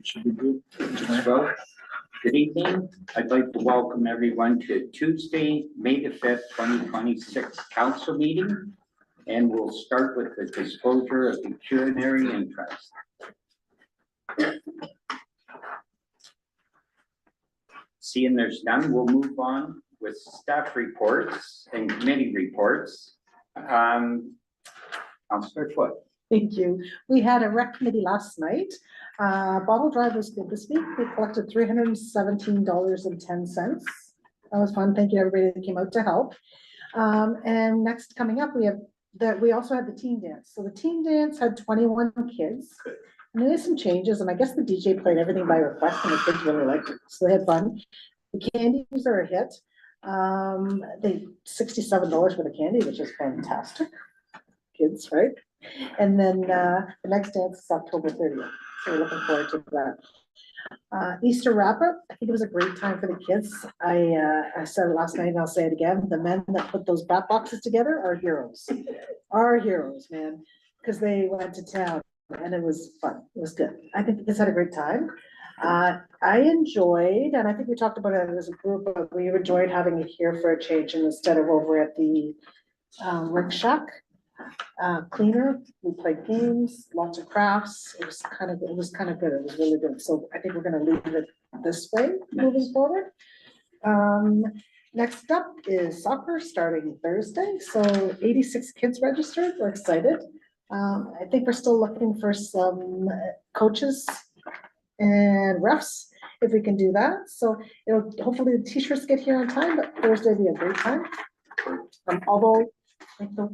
Should be good. Well, good evening. I'd like to welcome everyone to Tuesday, May the 5th, 2026 council meeting. And we'll start with the disclosure of pecuniary interest. Seeing there's none, we'll move on with staff reports and committee reports. Councillor Foote. Thank you. We had a rec committee last night. Bottle drive was good this week. We collected $317.10. That was fun. Thank you everybody that came out to help. And next coming up, we also had the teen dance. So the teen dance had 21 kids. And there's some changes, and I guess the DJ played everything by request, and the kids really liked it, so they had fun. The candies are a hit. They $67 for the candy, which is fantastic. Kids, right? And then the next dance is October 30th, so we're looking forward to that. Easter wrap-up, I think it was a great time for the kids. I said it last night and I'll say it again. The men that put those bat boxes together are heroes. Are heroes, man, because they went to town and it was fun. It was good. I think the kids had a great time. I enjoyed, and I think we talked about it as a group, but we enjoyed having it here for a change and instead of over at the Rec Shack. Cleaner, we played games, lots of crafts. It was kind of good. It was really good. So I think we're going to leave it this way moving forward. Next up is soccer starting Thursday. So 86 kids registered. We're excited. I think we're still looking for some coaches and refs if we can do that. So it'll hopefully the t-shirts get here on time, but Thursday will be a great time. Although I think the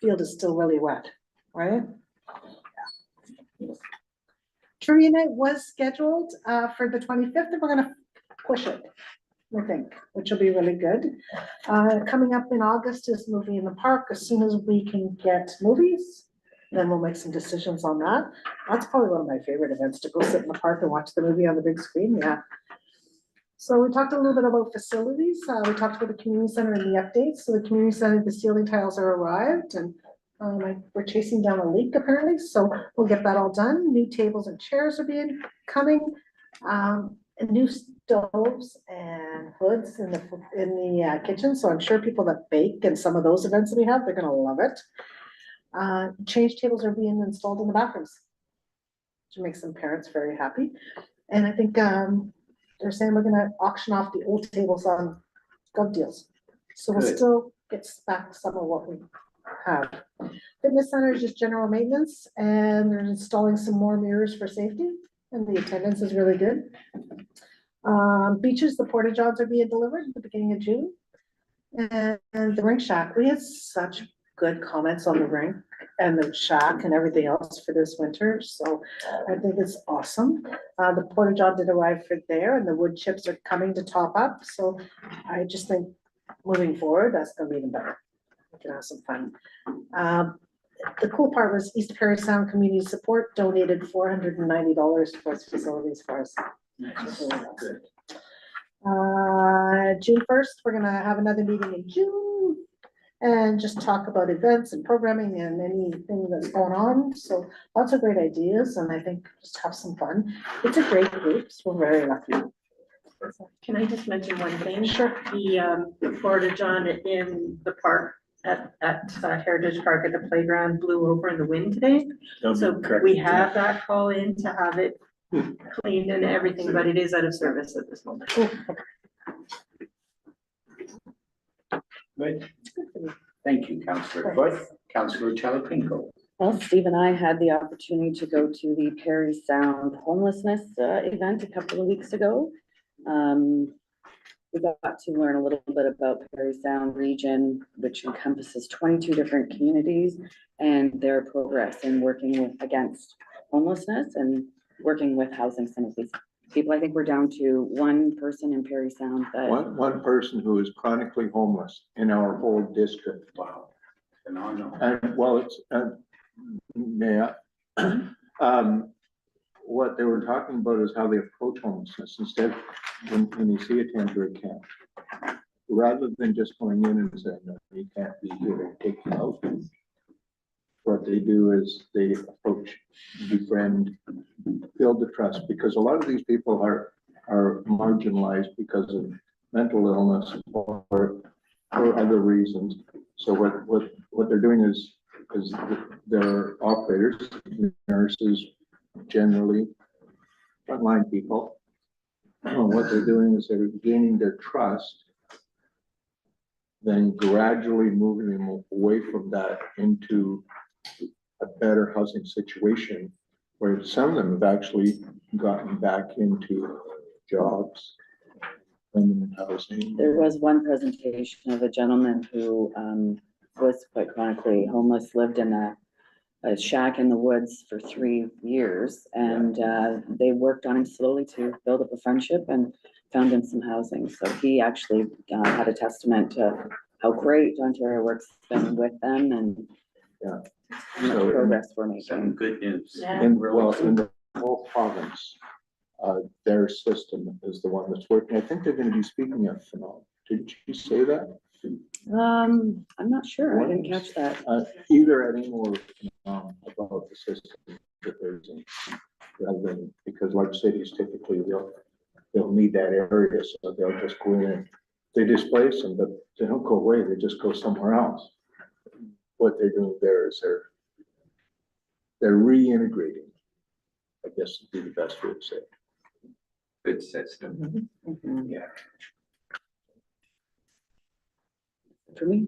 field is still really wet, right? Yeah. Trivia night was scheduled for the 25th, and we're gonna push it, I think, which will be really good. Coming up in August is movie in the park. As soon as we can get movies, then we'll make some decisions on that. That's probably one of my favorite events, to go sit in the park and watch the movie on the big screen. Yeah. So we talked a little bit about facilities. We talked about the community center and the updates. So the community center, the ceiling tiles are arrived, and we're chasing down a leak apparently. So we'll get that all done. New tables and chairs are coming. And new stoves and hoods in the kitchen. So I'm sure people that bake and some of those events that we have, they're gonna love it. Change tables are being installed in the bathrooms, which makes some parents very happy. And I think they're saying we're gonna auction off the old tables on Gov Deals. So we'll still get back some of what we have. Fitness center is just general maintenance, and they're installing some more mirrors for safety, and the attendance is really good. Beaches, the porta johns are being delivered at the beginning of June. And the rink shack, we had such good comments on the rink and the shack and everything else for this winter, so I think it's awesome. The porta john did arrive for there, and the wood chips are coming to top up, so I just think moving forward that's gonna be even better. We can have some fun. The cool part was East Perry Sound Community Support donated $490 towards facilities for us. Good. June 1st, we're gonna have another meeting in June and just talk about events and programming and anything that's going on. So lots of great ideas, and I think just have some fun. It's a great group, so we're very lucky. Can I just mention one thing? Sure. The porta john in the park at Heritage Park at the playground blew over in the wind today. So we have that call in to have it cleaned and everything, but it is out of service at this moment. Good. Thank you, Councillor Foote. Councillor Telepinko. Well, Steve and I had the opportunity to go to the Perry Sound homelessness event a couple of weeks ago. We got to learn a little bit about Perry Sound region, which encompasses 22 different communities and their progress in working against homelessness and working with housing some of these people. I think we're down to one person in Perry Sound. One person who is chronically homeless in our whole district. Wow. Phenomenal. And well, it's what they were talking about is how they approach homelessness. Instead, when you see a temporary camp, rather than just going in and saying, no, you can't be here, take you out, what they do is they approach, befriend, build the trust, because a lot of these people are marginalized because of mental illness or other reasons. So what they're doing is they're operators, nurses, generally frontline people. And what they're doing is they're gaining their trust, then gradually moving them away from that into a better housing situation, where some of them have actually gotten back into jobs, permanent housing. There was one presentation of a gentleman who was quite chronically homeless, lived in a shack in the woods for 3 years, and they worked on him slowly to build up a friendship and found him some housing. So he actually had a testament to how great Ontario Works has been with them and Yeah. how much So- progress we're Some making. good news. Yeah. And well, in the whole province, their system is the one that's working. I think they're gonna be speaking at Phenol. Didn't you say that? I'm not sure, I didn't catch that. Either at him or about the system that they're using. Rather than, because large cities typically they'll need that area, so they'll just go in and they displace them, but they don't go away, they just go somewhere else. What they're doing there is they're reintegrating, I guess would be the best way to say it. Good system. Mhm. Yeah. For me,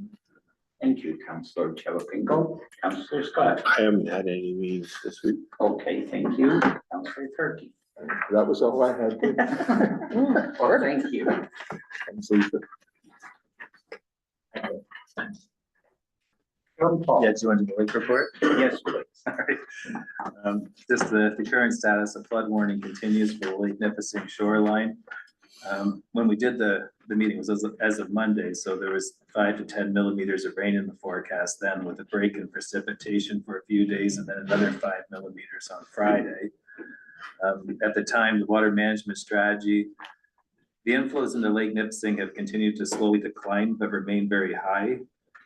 Thank you, Councillor Chelapinkle. Councillor Scott. I haven't had any meetings this week. Okay, thank you. Councillor Turkey. That was all I had. Well, thank you. Thanks, Lisa. John Paul. Yeah, do you want to do the link report? Yes, please. Alright. Just the current status of flood warning continues for the Lake Nipissing shoreline. When we did the meeting was as of Monday, so there was 5 to 10 millimeters of rain in the forecast then, with a break in precipitation for a few days and then another 5 millimeters on Friday. At the time, the water management strategy, the inflows into Lake Nipissing have continued to slowly decline but remain very high.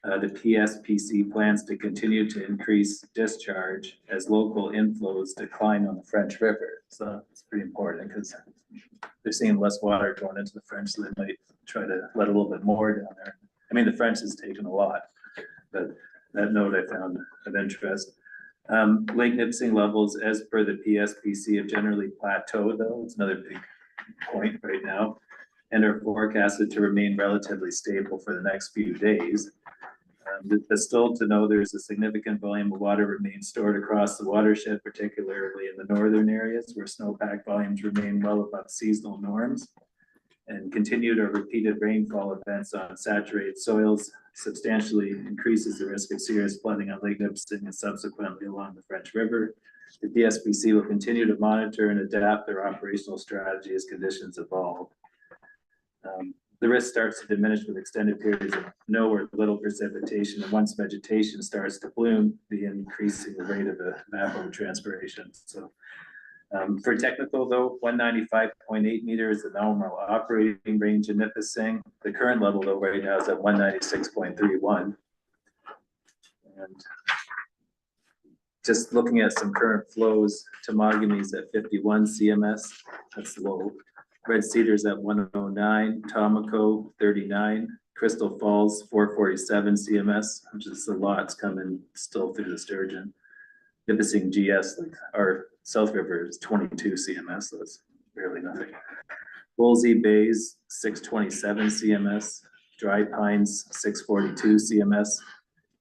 The PSPC plans to continue to increase discharge as local inflows decline on the French River. So it's pretty important because they're seeing less water going into the French, so they might try to let a little bit more down there. I mean, the French has taken a lot, but that note I found of interest. Lake Nipissing levels, as per the PSPC, have generally plateaued, though. It's another big point right now, and are forecasted to remain relatively stable for the next few days. But still to know there's a significant volume of water remains stored across the watershed, particularly in the northern areas where snowpack volumes remain well above seasonal norms. And continued or repeated rainfall events on saturated soils substantially increases the risk of serious flooding on Lake Nipissing and subsequently along the French River. The PSPC will continue to monitor and adapt their operational strategy as conditions evolve. The risk starts to diminish with extended periods of no or little precipitation, and once vegetation starts to bloom, the increasing the rate of the evapotranspiration. So for technical though, 195.8 meters is the normal operating range in Nipissing. The current level though right now is at 196.31. And just looking at some current flows, Temagami's at 51 CMS, that's low. Red Cedar's at 109, Tomaco 39, Crystal Falls 447 CMS, which is a lot's coming still through the Sturgeon. Nipissing GS, like our South River is 22 CMS, so it's barely nothing. Woolsey Bays 627 CMS, Dry Pines 642 CMS,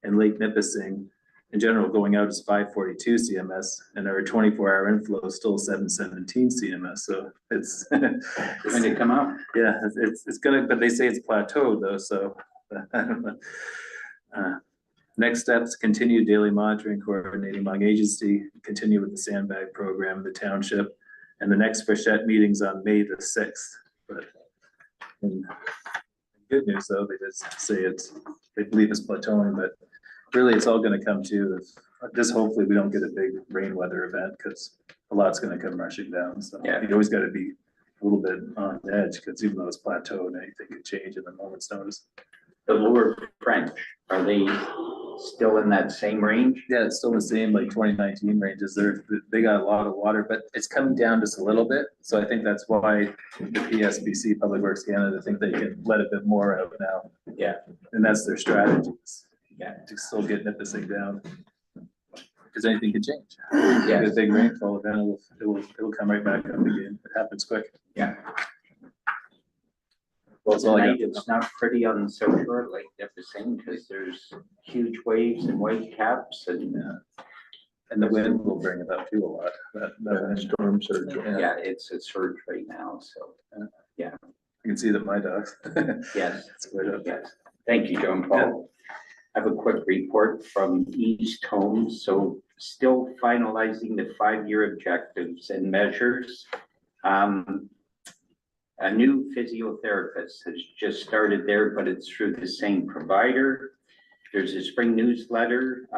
and Lake Nipissing in general going out is 542 CMS, and our 24-hour inflow is still 717 CMS. So it's When they come out. yeah, it's gonna, but they say it's plateaued though. So I don't know. Next steps: continue daily monitoring, coordinating among agency, continue with the sandbag program, the township, and the next Frechette meetings on May the 6th. But in good news though, they just say they believe it's plateauing, but really it's all gonna come to just hopefully we don't get a big rain weather event, because a lot's gonna come rushing down. So Yeah. you always gotta be a little bit on edge, because even though it's plateaued, anything could change in a moment's notice. The lower French, are they still in that same range? Yeah, it's still the same, like 2019 ranges. They got a lot of water, but it's coming down just a little bit. So I think that's why the PSBC, Public Works Canada, think they can let a bit more out now. Yeah. And that's their strategies. Yeah. To still get Nipissing down. Because anything can change. Yeah. A big rainfall event, it'll come right back up again. It happens quick. Yeah. Well, Well, that's all I got. tonight it's not pretty on the South Shore like Nipissing, because there's huge waves and white caps and, And the wind will bring it up too a lot. That Storm surge. yeah, it's a surge right now, so, I can see that my dogs. yes. It's quite up. Yes, thank you, John Paul. I have a quick report from East Home, so still finalizing the 5-year objectives and measures. A new physiotherapist has just started there, but it's through the same provider. There's a spring newsletter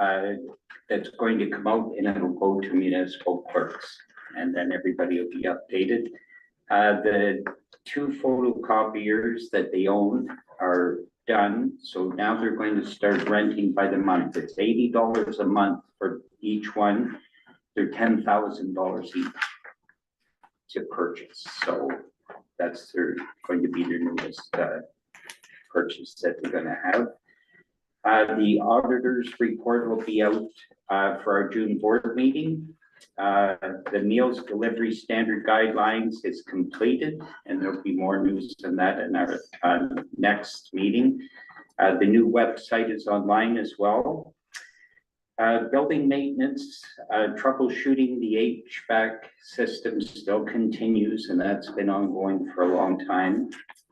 that's going to come out and it'll go to municipal clerks, and then everybody will be updated. The 2 photocopiers that they own are done, so now they're going to start renting by the month. It's $80 a month for each one. They're $10,000 each to purchase, so that's going to be their newest purchase that they're gonna have. The auditor's report will be out for our June board meeting. The meals delivery standard guidelines is completed, and there'll be more news on that in our next meeting. The new website is online as well. Building maintenance, troubleshooting the HVAC system still continues, and that's been ongoing for a long time.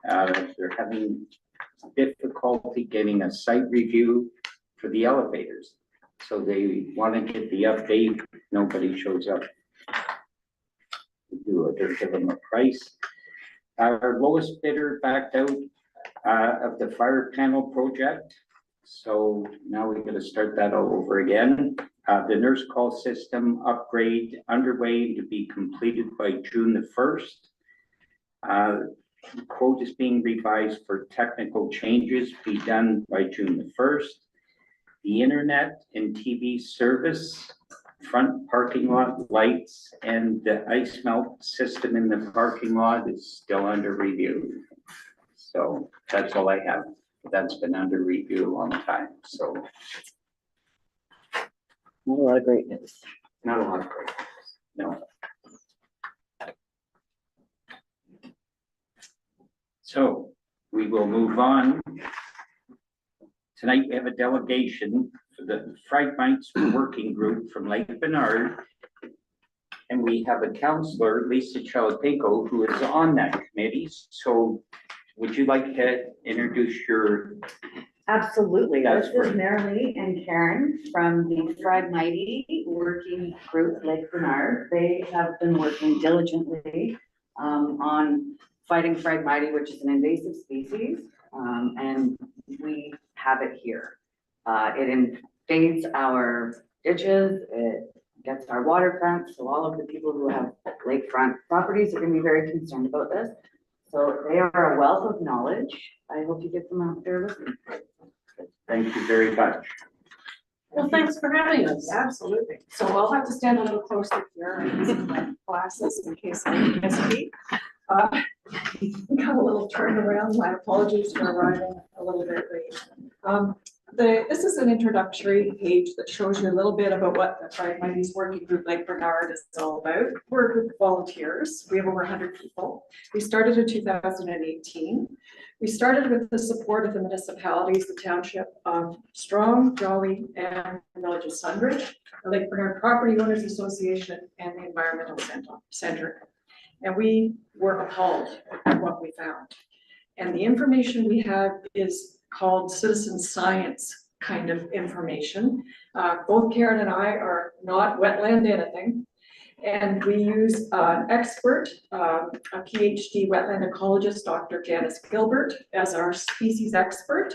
They're having difficulty getting a site review for the elevators. So they want to get the update, nobody shows up to do it, or give them a price. Our lowest bidder backed out of the fire panel project. So now we're going to start that all over again. The nurse call system upgrade underway to be completed by June the 1st. The quote is being revised for technical changes to be done by June the 1st. The internet and TV service, front parking lot lights, and the ice melt system in the parking lot is still under review. So that's all I have. That's been under review a long time, so Not a lot of great news. not a lot of great, no. So we will move on. Tonight we have a delegation for the Fragmites Working Group from Lake Bernard. And we have a counselor, Lisa Chalatenko, who is on that committee. So would you like to introduce your? Absolutely. That's This is great. Marilee and Karen from the Fragmite Working Group Lake Bernard. They have been working diligently on fighting Fragmite, which is an invasive species, and we have it here. It invades our ditches, it gets our waterfront, so all of the people who have lakefront properties are going to be very concerned about this. So they are a wealth of knowledge. I hope you get them out there listening. Thank you very much. Well, thanks for having us. Absolutely. So I'll have to stand a little closer here and use my glasses in case I misspeak. Got a little turnaround. My apologies for arriving a little bit late. This is an introductory page that shows you a little bit about what the Fragmites Working Group Lake Bernard is all about. We're a group of volunteers. We have over 100 people. We started in 2018. We started with the support of the municipalities, the Township of Strong, Jolly, and the Village of Sunbridge, the Lake Bernard Property Owners Association, and the Environmental Center. And we were appalled at what we found. And the information we have is called citizen science kind of information. Both Karen and I are not wetland anything. And we use an expert, a PhD wetland ecologist, Dr. Janice Gilbert, as our species expert.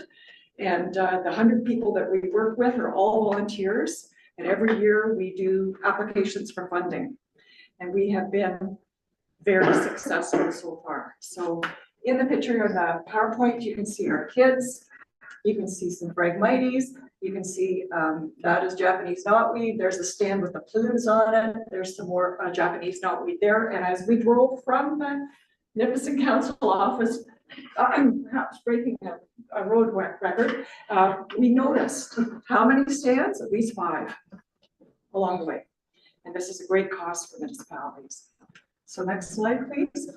And the 100 people that we work with are all volunteers. And every year we do applications for funding. And we have been very successful so far. So in the picture on the PowerPoint, you can see our kids. You can see some Phragmites. You can see that is Japanese knotweed. There's a stand with the plumes on it. There's some more Japanese knotweed there. And as we drove from the Nipissing Council office, perhaps breaking a road record, we noticed how many stands? At least 5 along the way. And this is a great cost for municipalities. So next slide, please.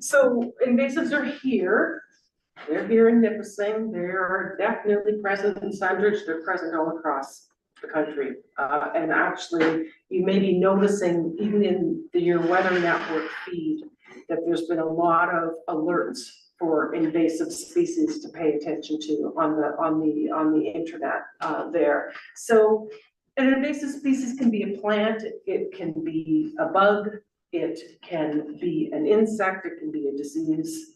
So invasives are here. They're here in Nipissing. They're definitely present in Sandridge. They're present all across the country. And actually, you may be noticing even in your weather network feed that there's been a lot of alerts for invasive species to pay attention to on the internet there. So an invasive species can be a plant, it can be a bug, it can be an insect, it can be a disease.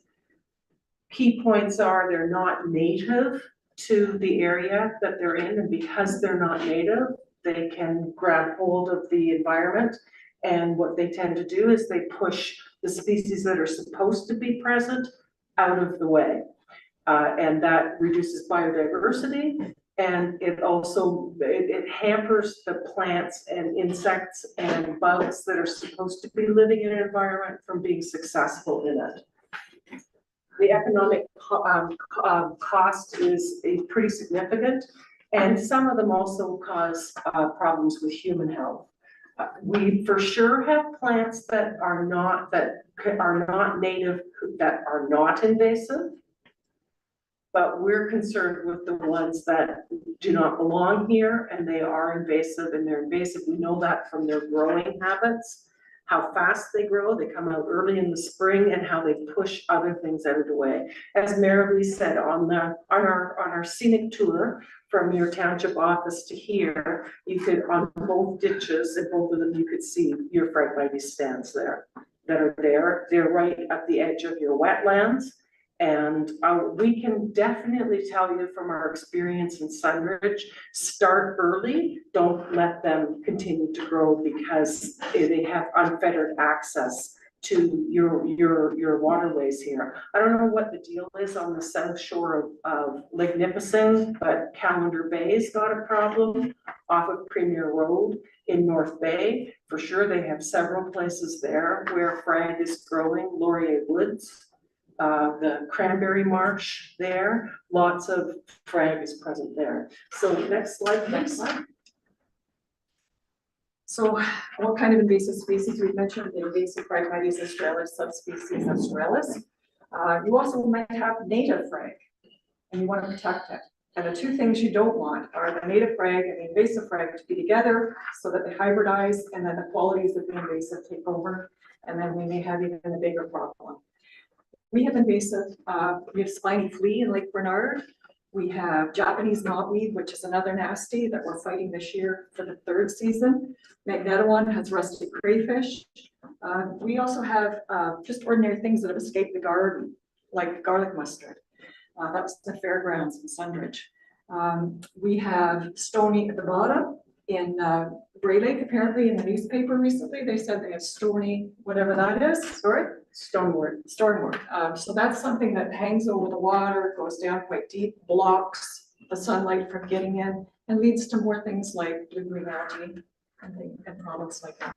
Key points are they're not native to the area that they're in, and because they're not native, they can grab hold of the environment. And what they tend to do is they push the species that are supposed to be present out of the way. And that reduces biodiversity. And it also, it hampers the plants and insects and bugs that are supposed to be living in an environment from being successful in it. The economic cost is pretty significant, and some of them also cause problems with human health. We for sure have plants that are not native, that are not invasive. But we're concerned with the ones that do not belong here and they are invasive, and they're invasive. We know that from their growing habits, how fast they grow. They come out early in the spring and how they push other things out of the way. As Marilee said, on our scenic tour from your township office to here, you could, on both ditches and both of them, you could see your Phragmites stands there that are there. They're right at the edge of your wetlands. And we can definitely tell you from our experience in Sandridge, start early, don't let them continue to grow because they have unfettered access to your waterways here. I don't know what the deal is on the south shore of Lake Nipissing, but Calendar Bay's got a problem off of Premier Road in North Bay. For sure, they have several places there where frag is growing, Laurier Woods. The Cranberry Marsh there, lots of frag is present there. So next slide, please. So what kind of invasive species? We've mentioned the invasive Phragmites australis, subspecies australis. You also might have native frag, and you want to protect it. And the two things you don't want are the native frag and the invasive frag to be together so that they hybridize, and then the qualities of the invasive take over, and then we may have even a bigger problem. We have invasive, we have spiny flea in Lake Bernard. We have Japanese knotweed, which is another nasty that we're fighting this year for the 3rd season. Magnetowon has rusty crayfish. We also have just ordinary things that have escaped the garden, like garlic mustard. That's the fairgrounds in Sandridge. We have stony at the bottom in Bray Lake, apparently in the newspaper recently. They said they have stony, whatever that is. Sorry? Stonewort. So that's something that hangs over the water, goes down quite deep, blocks the sunlight from getting in, and leads to more things like blue-green algae and problems like that.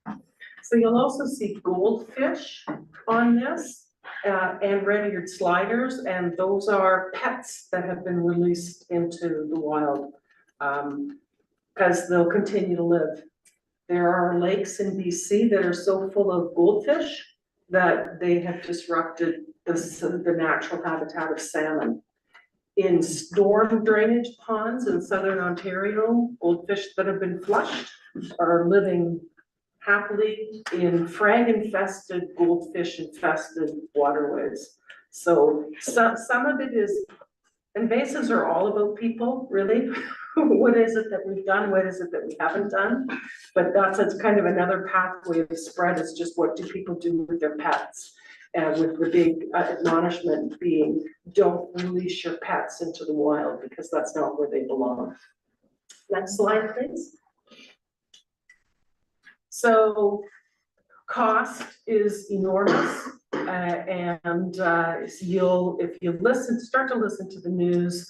So you'll also see goldfish on this and red-eared sliders, and those are pets that have been released into the wild because they'll continue to live. There are lakes in BC that are so full of goldfish that they have disrupted the natural habitat of salmon. In storm drainage ponds in southern Ontario, goldfish that have been flushed are living happily in frag-infested, goldfish-infested waterways. So some of it is, invasives are all about people, really. What is it that we've done? What is it that we haven't done? But it's kind of another pathway of spread, is just what do people do with their pets? And with the big admonishment being, don't release your pets into the wild because that's not where they belong. Next slide, please. So cost is enormous, and if you start to listen to the news,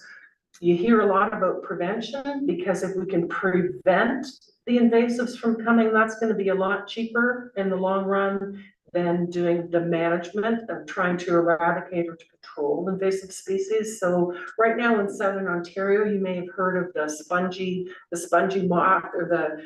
You hear a lot about prevention, because if we can prevent the invasives from coming, that's gonna be a lot cheaper in the long run than doing the management of trying to eradicate or to control invasive species. So right now in southern Ontario, you may have heard of the spongy moth, or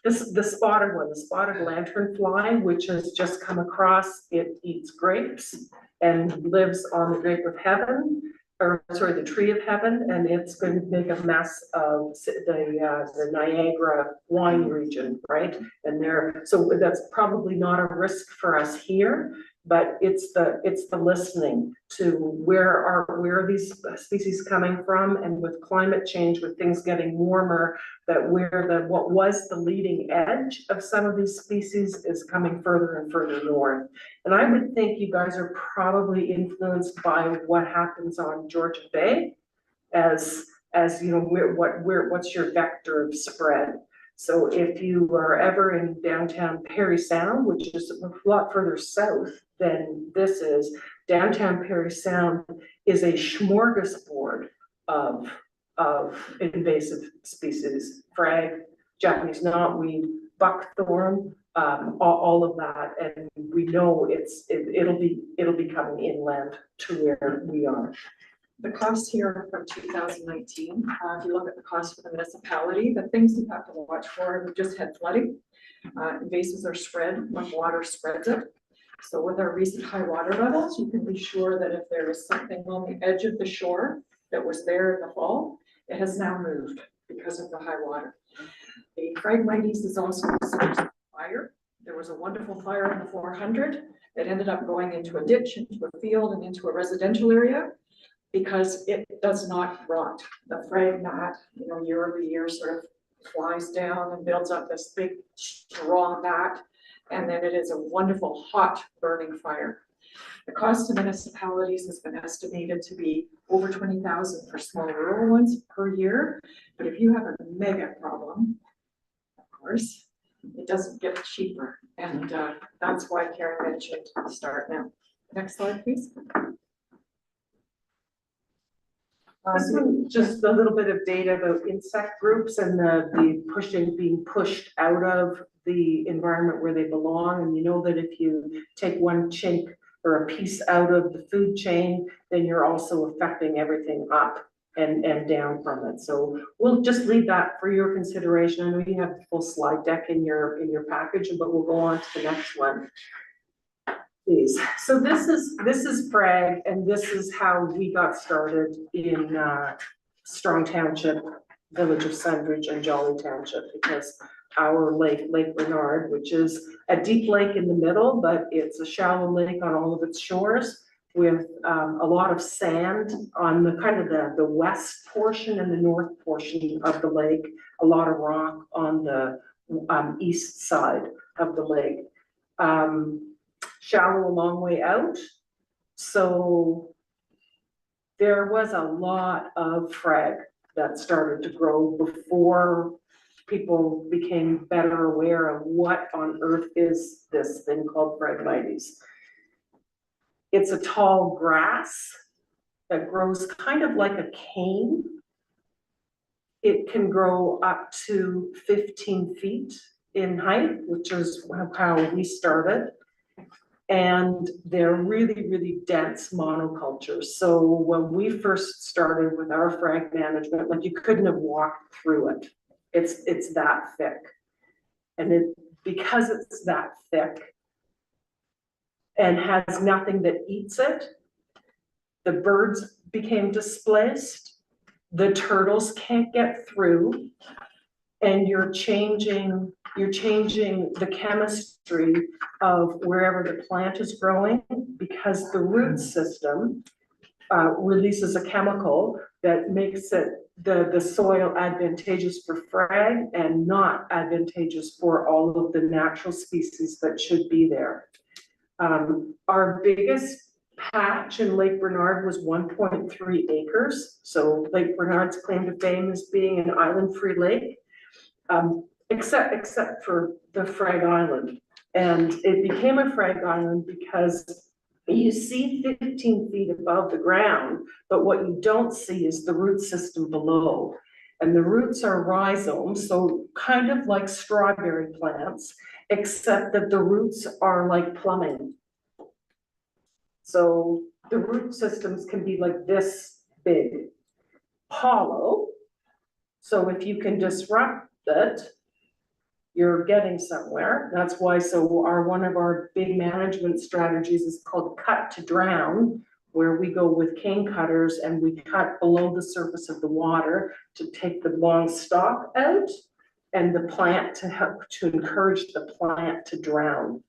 the spotted one, the spotted lanternfly, which has just come across. It eats grapes and lives on the grape of heaven, or sorry, the tree of heaven, and it's going to make a mess of the Niagara wine region, right? And so that's probably not a risk for us here, but it's the listening to where are these species coming from, and with climate change, with things getting warmer, that what was the leading edge of some of these species is coming further and further north. And I would think you guys are probably influenced by what happens on Georgia Bay, as you know, what's your vector of spread. So if you are ever in downtown Parry Sound, which is a lot further south than this is, downtown Parry Sound is a smorgasbord of invasive species: frag, Japanese knotweed, buckthorn, all of that, and we know it'll be coming inland to where we are. The costs here are from 2019. If you look at the cost for the municipality, the things you have to watch for, we just had flooding. Invasives are spread when water spreads it. So with our recent high water levels, you can be sure that if there is something on the edge of the shore that was there in the fall, it has now moved because of the high water. The Phragmites is also a source of fire. There was a wonderful fire in the 400 that ended up going into a ditch, into a field, and into a residential area, because it does not rot. The frag gnat, year over year sort of flies down and builds up this big strong mat, and then it is a wonderful hot burning fire. The cost to municipalities has been estimated to be over 20,000 for small rural ones per year. But if you have a mega problem, of course, it doesn't get cheaper. And that's why Karen mentioned start now. Next slide, please. This one, just a little bit of data about insect groups and being pushed out of the environment where they belong. And you know that if you take one chink or a piece out of the food chain, then you're also affecting everything up and down from it. So we'll just leave that for your consideration. I know you have the full slide deck in your package, but we'll go on to the next one. Please. So this is frag, and this is how we got started in Strong Township, Village of Sundridge, and Jolly Township, because our Lake Bernard, which is a deep lake in the middle, but it's a shallow lake on all of its shores, with a lot of sand on the kind of the west portion and the north portion of the lake, a lot of rock on the east side of the lake. Shallow a long way out. So there was a lot of frag that started to grow before people became better aware of what on earth is this thing called Phragmites. It's a tall grass that grows kind of like a cane. It can grow up to 15 feet in height, which is how we started. And they're really, really dense monocultures. So when we first started with our frag management, like you couldn't have walked through it. It's that thick. And because it's that thick and has nothing that eats it, the birds became displaced, the turtles can't get through, and you're changing the chemistry of wherever the plant is growing, because the root system releases a chemical that makes the soil advantageous for frag and not advantageous for all of the natural species that should be there. Our biggest patch in Lake Bernard was 1.3 acres. So Lake Bernard's claim to fame is being an island-free lake. Except for the Frag Island. And it became a Frag Island because You see 15 feet above the ground, but what you don't see is the root system below. And the roots are rhizomes, so kind of like strawberry plants, except that the roots are like plumbing. So the root systems can be like this big, hollow. So if you can disrupt it, you're getting somewhere. That's why, one of our big management strategies is called cut to drown, where we go with cane cutters and we cut below the surface of the water to take the long stalk out and the plant to help to encourage the plant to drown.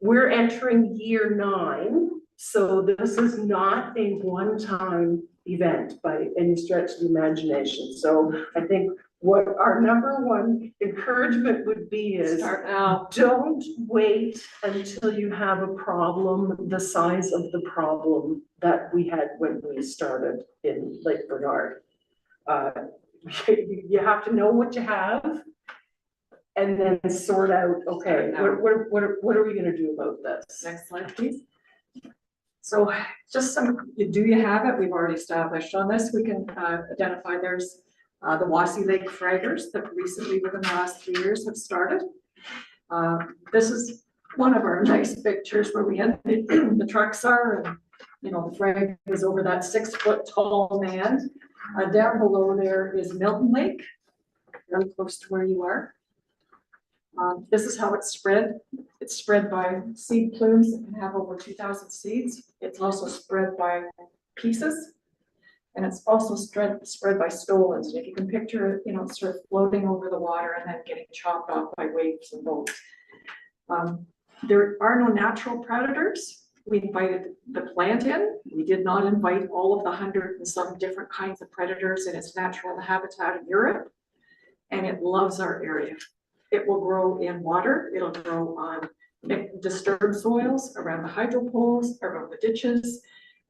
We're entering year 9, so this is not a one-time event by any stretch of the imagination. So I think what our number one encouragement would be is Start now. don't wait until you have a problem the size of the problem that we had when we started in Lake Bernard. You have to know what you have and then sort out, okay, what are we gonna do about this? Next slide, please. So just do you have it? We've already established on this. We can identify there's the Wassy Lake fraggers that recently within the last 3 years have started. This is one of our nice pictures where we had the trucks are and, you know, the frag is over that 6-foot tall man. Down below there is Milton Lake, really close to where you are. This is how it's spread. It's spread by seed plumes that can have over 2,000 seeds. It's also spread by pieces. And it's also spread by stolons. And if you can picture it, you know, sort of floating over the water and then getting chopped off by waves and boats. There are no natural predators. We invited the plant in. We did not invite all of the 100 and some different kinds of predators in its natural habitat in Europe. And it loves our area. It will grow in water. It'll grow on disturbed soils, around the hydropoles, around the ditches,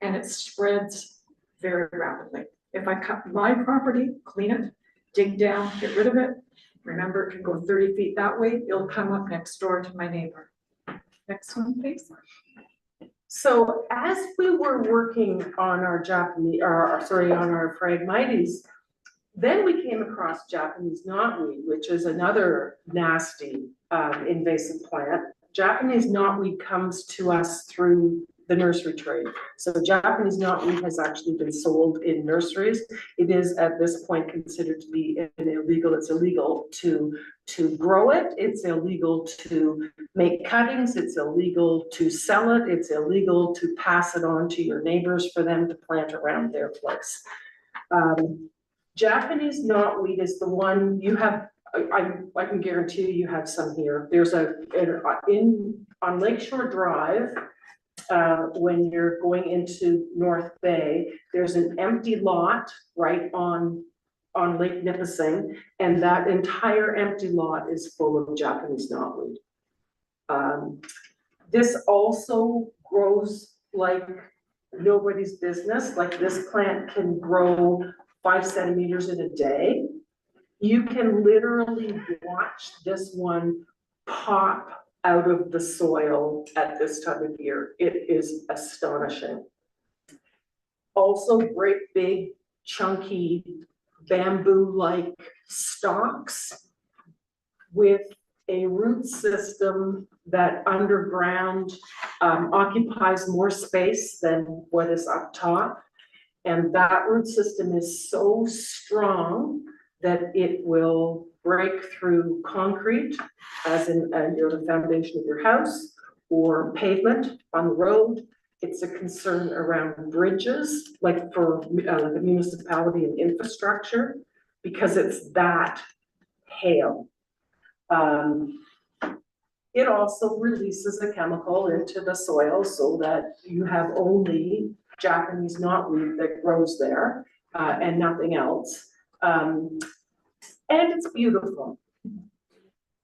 and it spreads very rapidly. If I cut my property, clean it, dig down, get rid of it, remember it can go 30 feet that way, it'll come up next door to my neighbor. Next one, please. So as we were working on our on our Phragmites, then we came across Japanese knotweed, which is another nasty invasive plant. Japanese knotweed comes to us through the nursery trade. So Japanese knotweed has actually been sold in nurseries. It is at this point considered to be illegal. It's illegal to grow it. It's illegal to make cuttings. It's illegal to sell it. It's illegal to pass it on to your neighbors for them to plant around their place. Japanese knotweed is the one you have. I can guarantee you have some here. There's on Lakeshore Drive, when you're going into North Bay, there's an empty lot right on Lake Nipissing, and that entire empty lot is full of Japanese knotweed. This also grows like nobody's business. Like this plant can grow 5 centimeters in a day. You can literally watch this one pop out of the soil at this time of year. It is astonishing. Also great big chunky bamboo-like stalks with a root system that underground occupies more space than what is up top. And that root system is so strong that it will break through concrete, as in the foundation of your house or pavement on the road. It's a concern around bridges, like for like a municipality and infrastructure, because it's that hail. It also releases a chemical into the soil so that you have only Japanese knotweed that grows there and nothing else. And it's beautiful.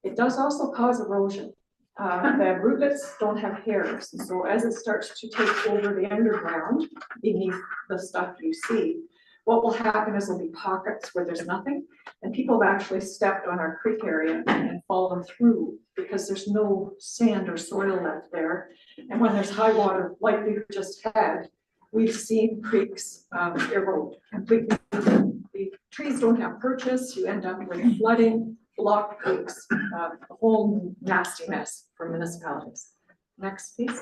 It does also cause erosion. The rootlets don't have hairs, so as it starts to take over the underground beneath the stuff you see, what will happen is there'll be pockets where there's nothing, and people have actually stepped on our creek area and fallen through because there's no sand or soil left there. And when there's high water, like we've just had, we've seen creeks erode completely. The trees don't have purchase, you end up with flooding, blocked creeks, a whole nasty mess for municipalities. Next, please.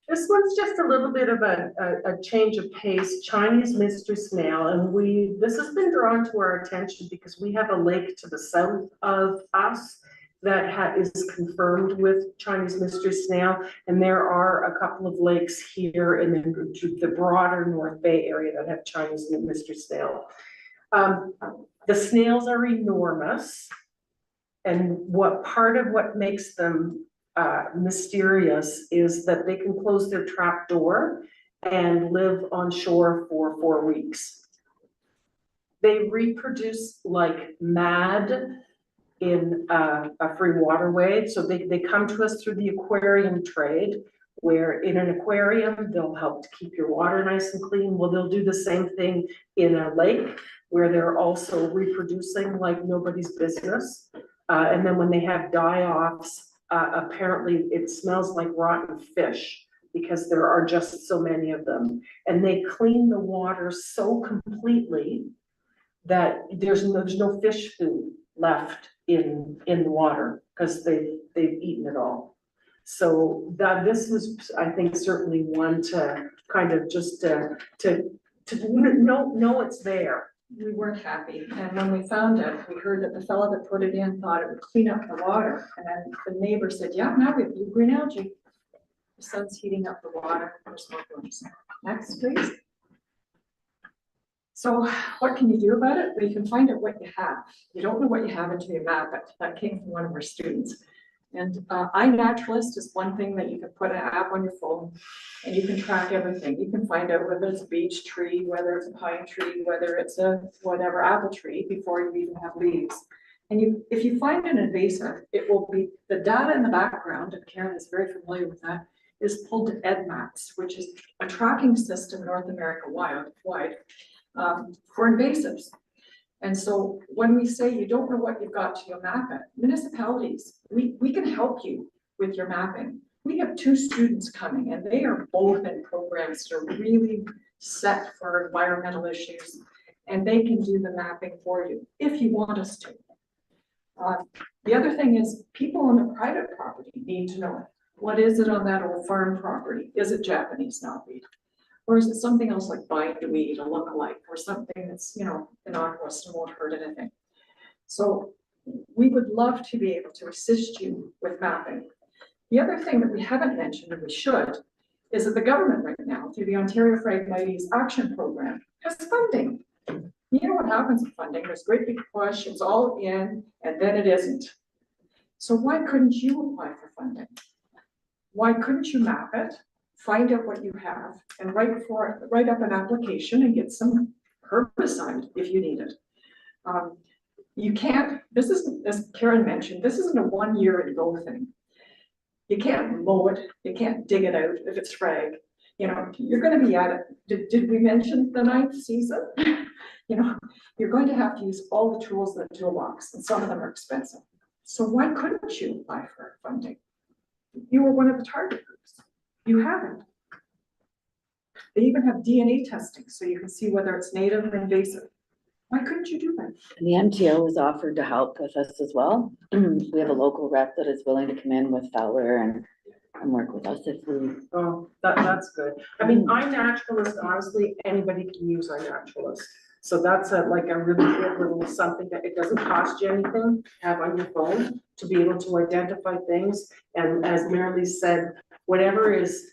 This one's just a little bit of a change of pace, Chinese mystery snail, and this has been drawn to our attention because we have a lake to the south of us that is confirmed with Chinese mystery snail, and there are a couple of lakes here in the broader North Bay area that have Chinese mystery snail. The snails are enormous, and part of what makes them mysterious is that they can close their trap door and live on shore for 4 weeks. They reproduce like mad in a free waterway. So they come to us through the aquarium trade, where in an aquarium, they'll help to keep your water nice and clean. Well, they'll do the same thing in a lake where they're also reproducing like nobody's business. And then when they have die-offs, apparently it smells like rotten fish because there are just so many of them. And they clean the water so completely that there's no fish food left in the water because they've eaten it all. So this was, I think, certainly one to kind of just to know it's there. We weren't happy, and when we found it, we heard that the fellow that put it in thought it would clean up the water, and then the neighbor said, yeah, now we have blue-green algae. The sun's heating up the water, there's more blooms. Next, please. So what can you do about it? Well, you can find out what you have. You don't know what you have until you map it. That came from one of our students. And iNaturalist is one thing that you can put an app on your phone and you can track everything. You can find out whether it's a beech tree, whether it's a pine tree, whether it's a whatever apple tree before you even have leaves. And if you find an invasive, it will be the data in the background, and Karen is very familiar with that, is pulled to EDMAPS, which is a tracking system North America wide for invasives. And so when we say you don't know what you've got till you map it, municipalities, we can help you with your mapping. We have 2 students coming and they are both in programs that are really set for environmental issues, and they can do the mapping for you if you want us to. The other thing is people on the private property need to know, what is it on that old farm property? Is it Japanese knotweed? Or is it something else like bindweed, a lookalike, or something that's, innocuous and won't hurt anything? So we would love to be able to assist you with mapping. The other thing that we haven't mentioned, and we should, is that the government right now, through the Ontario Phragmites Action Program, has funding. You know what happens with funding? There's a great big push, it's all in, and then it isn't. So why couldn't you apply for funding? Why couldn't you map it? Find out what you have and write up an application and get some herbicide if you need it. You can't, this isn't, as Karen mentioned, this isn't a 1 year and go thing. You can't mow it, you can't dig it out if it's frag. You're going to be at it. Did we mention the 9th season? You're going to have to use all the tools in the toolbox, and some of them are expensive. So why couldn't you apply for funding? You were one of the target groups. You haven't. They even have DNA testing so you can see whether it's native or invasive. Why couldn't you do that? The MTO has offered to help with us as well. We have a local rep that is willing to come in with Fowler and work with us if we. Oh, that's good. I mean, iNaturalist, honestly, anybody can use iNaturalist. So that's a really good little something that it doesn't cost you anything to have on your phone to be able to identify things. And as Marilee said, whatever is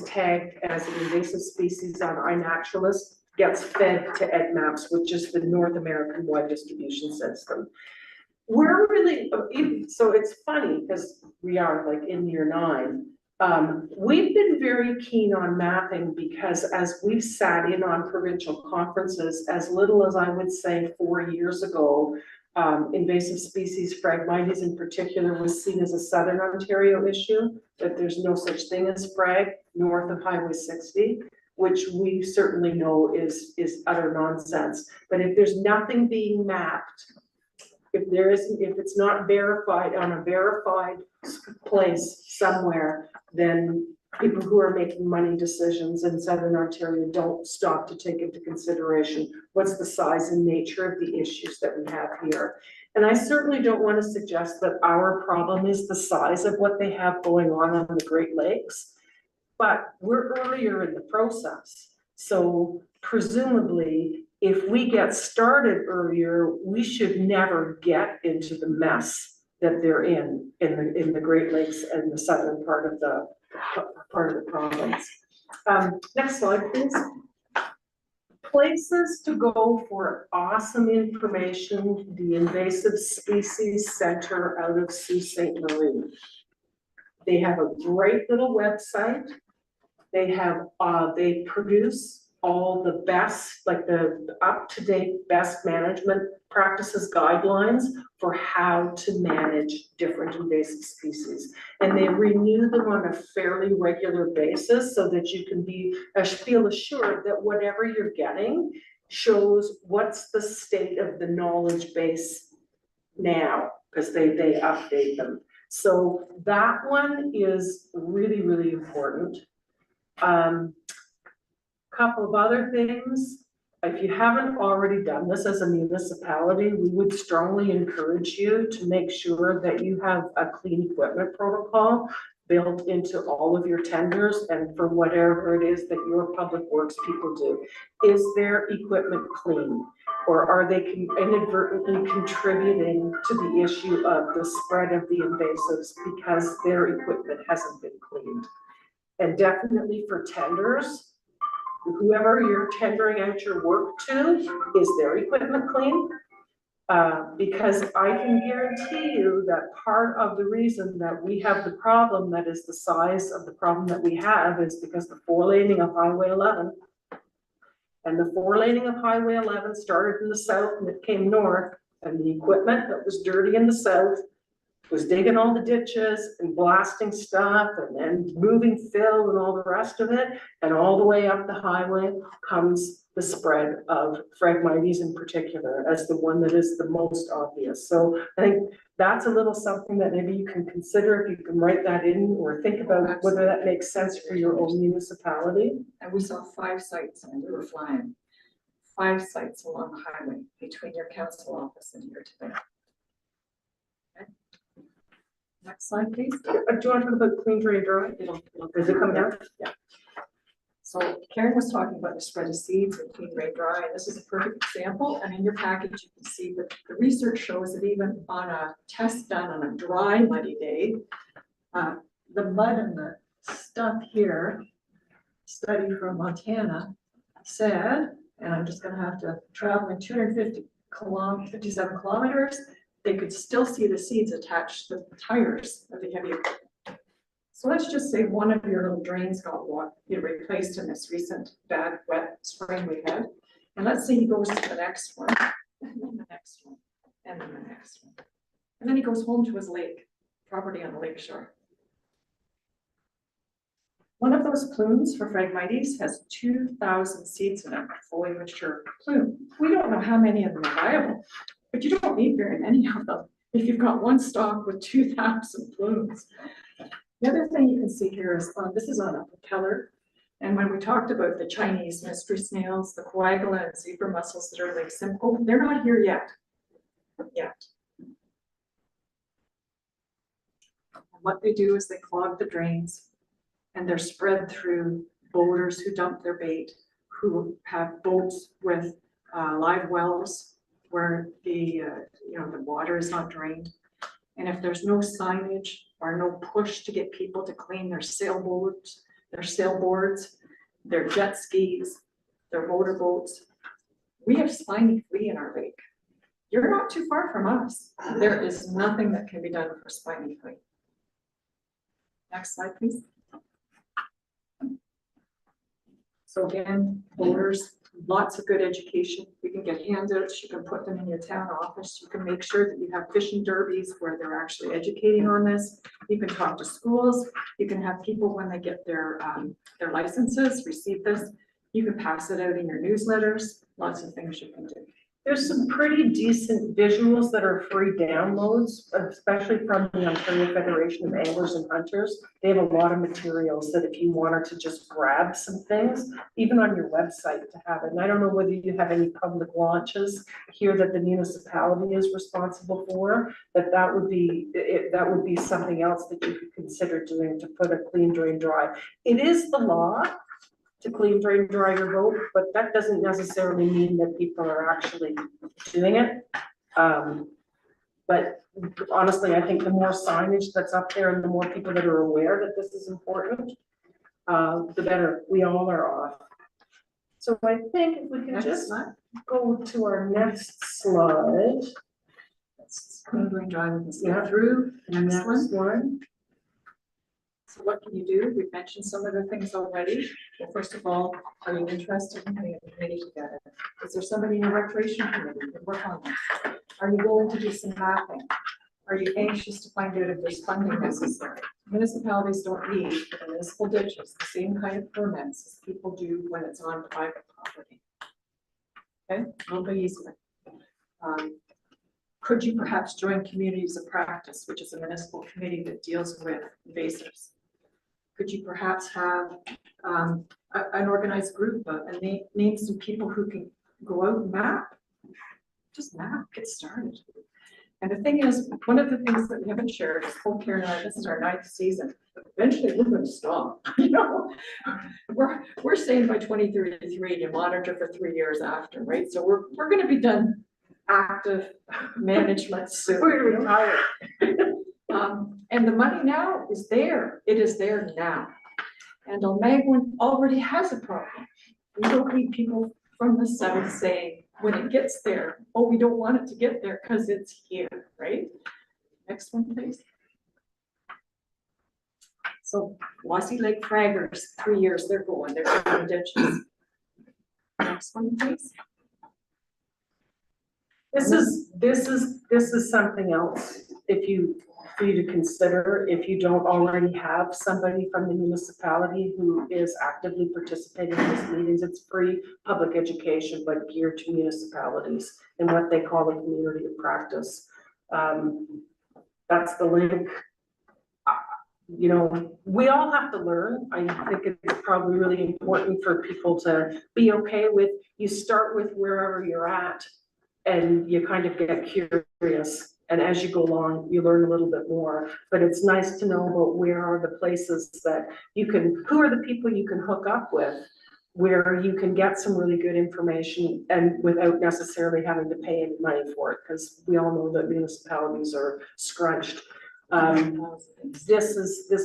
tagged as an invasive species on iNaturalist gets fed to EDMAPS, which is the North American wide distribution system. We're really, so it's funny because we are like in year 9. We've been very keen on mapping because as we've sat in on provincial conferences, as little as I would say 4 years ago, invasive species, Phragmites in particular, was seen as a Southern Ontario issue, that there's no such thing as frag north of Highway 60. which we certainly know is utter nonsense. But if there's nothing being mapped, if it's not verified on a verified place somewhere, then people who are making money decisions in Southern Ontario don't stop to take into consideration what's the size and nature of the issues that we have here. And I certainly don't want to suggest that our problem is the size of what they have going on the Great Lakes, but we're earlier in the process. So presumably, if we get started earlier, we should never get into the mess that they're in the Great Lakes and the southern part of the province. Next slide, please. Places to go for awesome information, the Invasive Species Center out of Sault Ste. Marie. They have a great little website. They produce all the best, like the up-to-date best management practices guidelines for how to manage different invasive species. And they renew them on a fairly regular basis so that you can feel assured that whatever you're getting shows what's the state of the knowledge base now, because they update them. So that one is really, really important. Couple of other things. If you haven't already done this as a municipality, we would strongly encourage you to make sure that you have a clean equipment protocol built into all of your tenders and for whatever it is that your public works people do. Is their equipment clean? Or are they inadvertently contributing to the issue of the spread of the invasives because their equipment hasn't been cleaned? And definitely for tenders, whoever you're tendering out your work to, is their equipment clean? Because I can guarantee you that part of the reason that we have the problem that is the size of the problem that we have is because the 4-laning of Highway 11 and the 4-laning of Highway 11 started in the south and it came north, and the equipment that was dirty in the south was digging all the ditches and blasting stuff and moving fill and all the rest of it. And all the way up the highway comes the spread of Phragmites in particular as the one that is the most obvious. So I think that's a little something that maybe you can consider if you can write that in or think about whether that makes sense for your own municipality. And we saw 5 sites and we were flying. 5 sites along the highway between your council office and here today. Next slide, please. Do you want to talk about clean, drain, dry? Does it come down? Yeah. So Karen was talking about the spread of seeds and clean, drain, dry, and this is a perfect example. And in your package, you can see that the research shows that even on a test done on a dry, muddy day, the mud and the stuff here, study from Montana said, and I'm just gonna have to travel in 57 kilometers, they could still see the seeds attached to the tires of the heavy equipment. So let's just say one of your little drains got replaced in this recent bad wet spring we had. And let's say he goes to the next one, and then the next one, and then the next one. And then he goes home to his lake, property on the lake shore. One of those plumes for Phragmites has 2,000 seeds in it, fully mature plume. We don't know how many of them are viable, but you don't need very many of them if you've got one stalk with 2,000 plumes. The other thing you can see here is, this is on a propeller. And when we talked about the Chinese mystery snails, the coagula and zebra mussels that are like simple, they're not here yet. And what they do is they clog the drains and they're spread through boaters who dump their bait, who have boats with live wells where the water is not drained. And if there's no signage or no push to get people to clean their sailboats, their jet skis, their motorboats, we have spiny flea in our lake. You're not too far from us. There is nothing that can be done for spiny flea. Next slide, please. So again, boaters, lots of good education. You can get handouts, you can put them in your town office. You can make sure that you have fishing derbies where they're actually educating on this. You can talk to schools. You can have people when they get their licenses, receive this. You can pass it out in your newsletters, lots of things you can do. There's some pretty decent visuals that are free downloads, especially from the Ontario Federation of Anglers and Hunters. They have a lot of materials that if you wanted to just grab some things, even on your website to have it. And I don't know whether you have any public launches here that the municipality is responsible for, that would be something else that you could consider doing to put a clean, drain, dry. It is the law to clean, drain, dry your boat, but that doesn't necessarily mean that people are actually doing it. But honestly, I think the more signage that's up there and the more people that are aware that this is important, the better we all are off. So I think if we can Next just slide. go to our next slide. That's clean, drain, dry, we can Yeah. skip through. Next one. Next one. So what can you do? We've mentioned some of the things already. Well, first of all, are you interested in putting a committee together? Is there somebody in your recreation committee who can work on this? Are you willing to do some mapping? Are you anxious to find out if there's funding necessary? Municipalities don't need for the municipal ditches the same kind of permits as people do when it's on private property. Okay, a little bit easier. Could you perhaps join Communities of Practice, which is a municipal committee that deals with invasives? Could you perhaps have an organized group and name some people who can go out and map? Just map, get started. And the thing is, one of the things that we haven't shared is Paul Karen and I, this is our 9th season. Eventually, we're going to stop. You know, we're saying by 2033 you monitor for 3 years after, right? So we're going to be done active management soon. We're gonna retire. And the money now is there. It is there now. And Almaguin already has a problem. We don't need people from the south saying, when it gets there, oh, we don't want it to get there because it's here, right? Next one, please. So Wassy Lake Fraggers, 3 years, they're going, they're doing ditches. Next one, please. This is something else, for you to consider, if you don't already have somebody from the municipality who is actively participating in these meetings. It's free public education, but geared to municipalities and what they call a community of practice. That's the link. You know, we all have to learn. I think it's probably really important for people to be okay with, you start with wherever you're at and you kind of get curious. And as you go along, you learn a little bit more, but it's nice to know about where are the places that you can, who are the people you can hook up with, where you can get some really good information and without necessarily having to pay any money for it, because we all know that municipalities are scrunched. This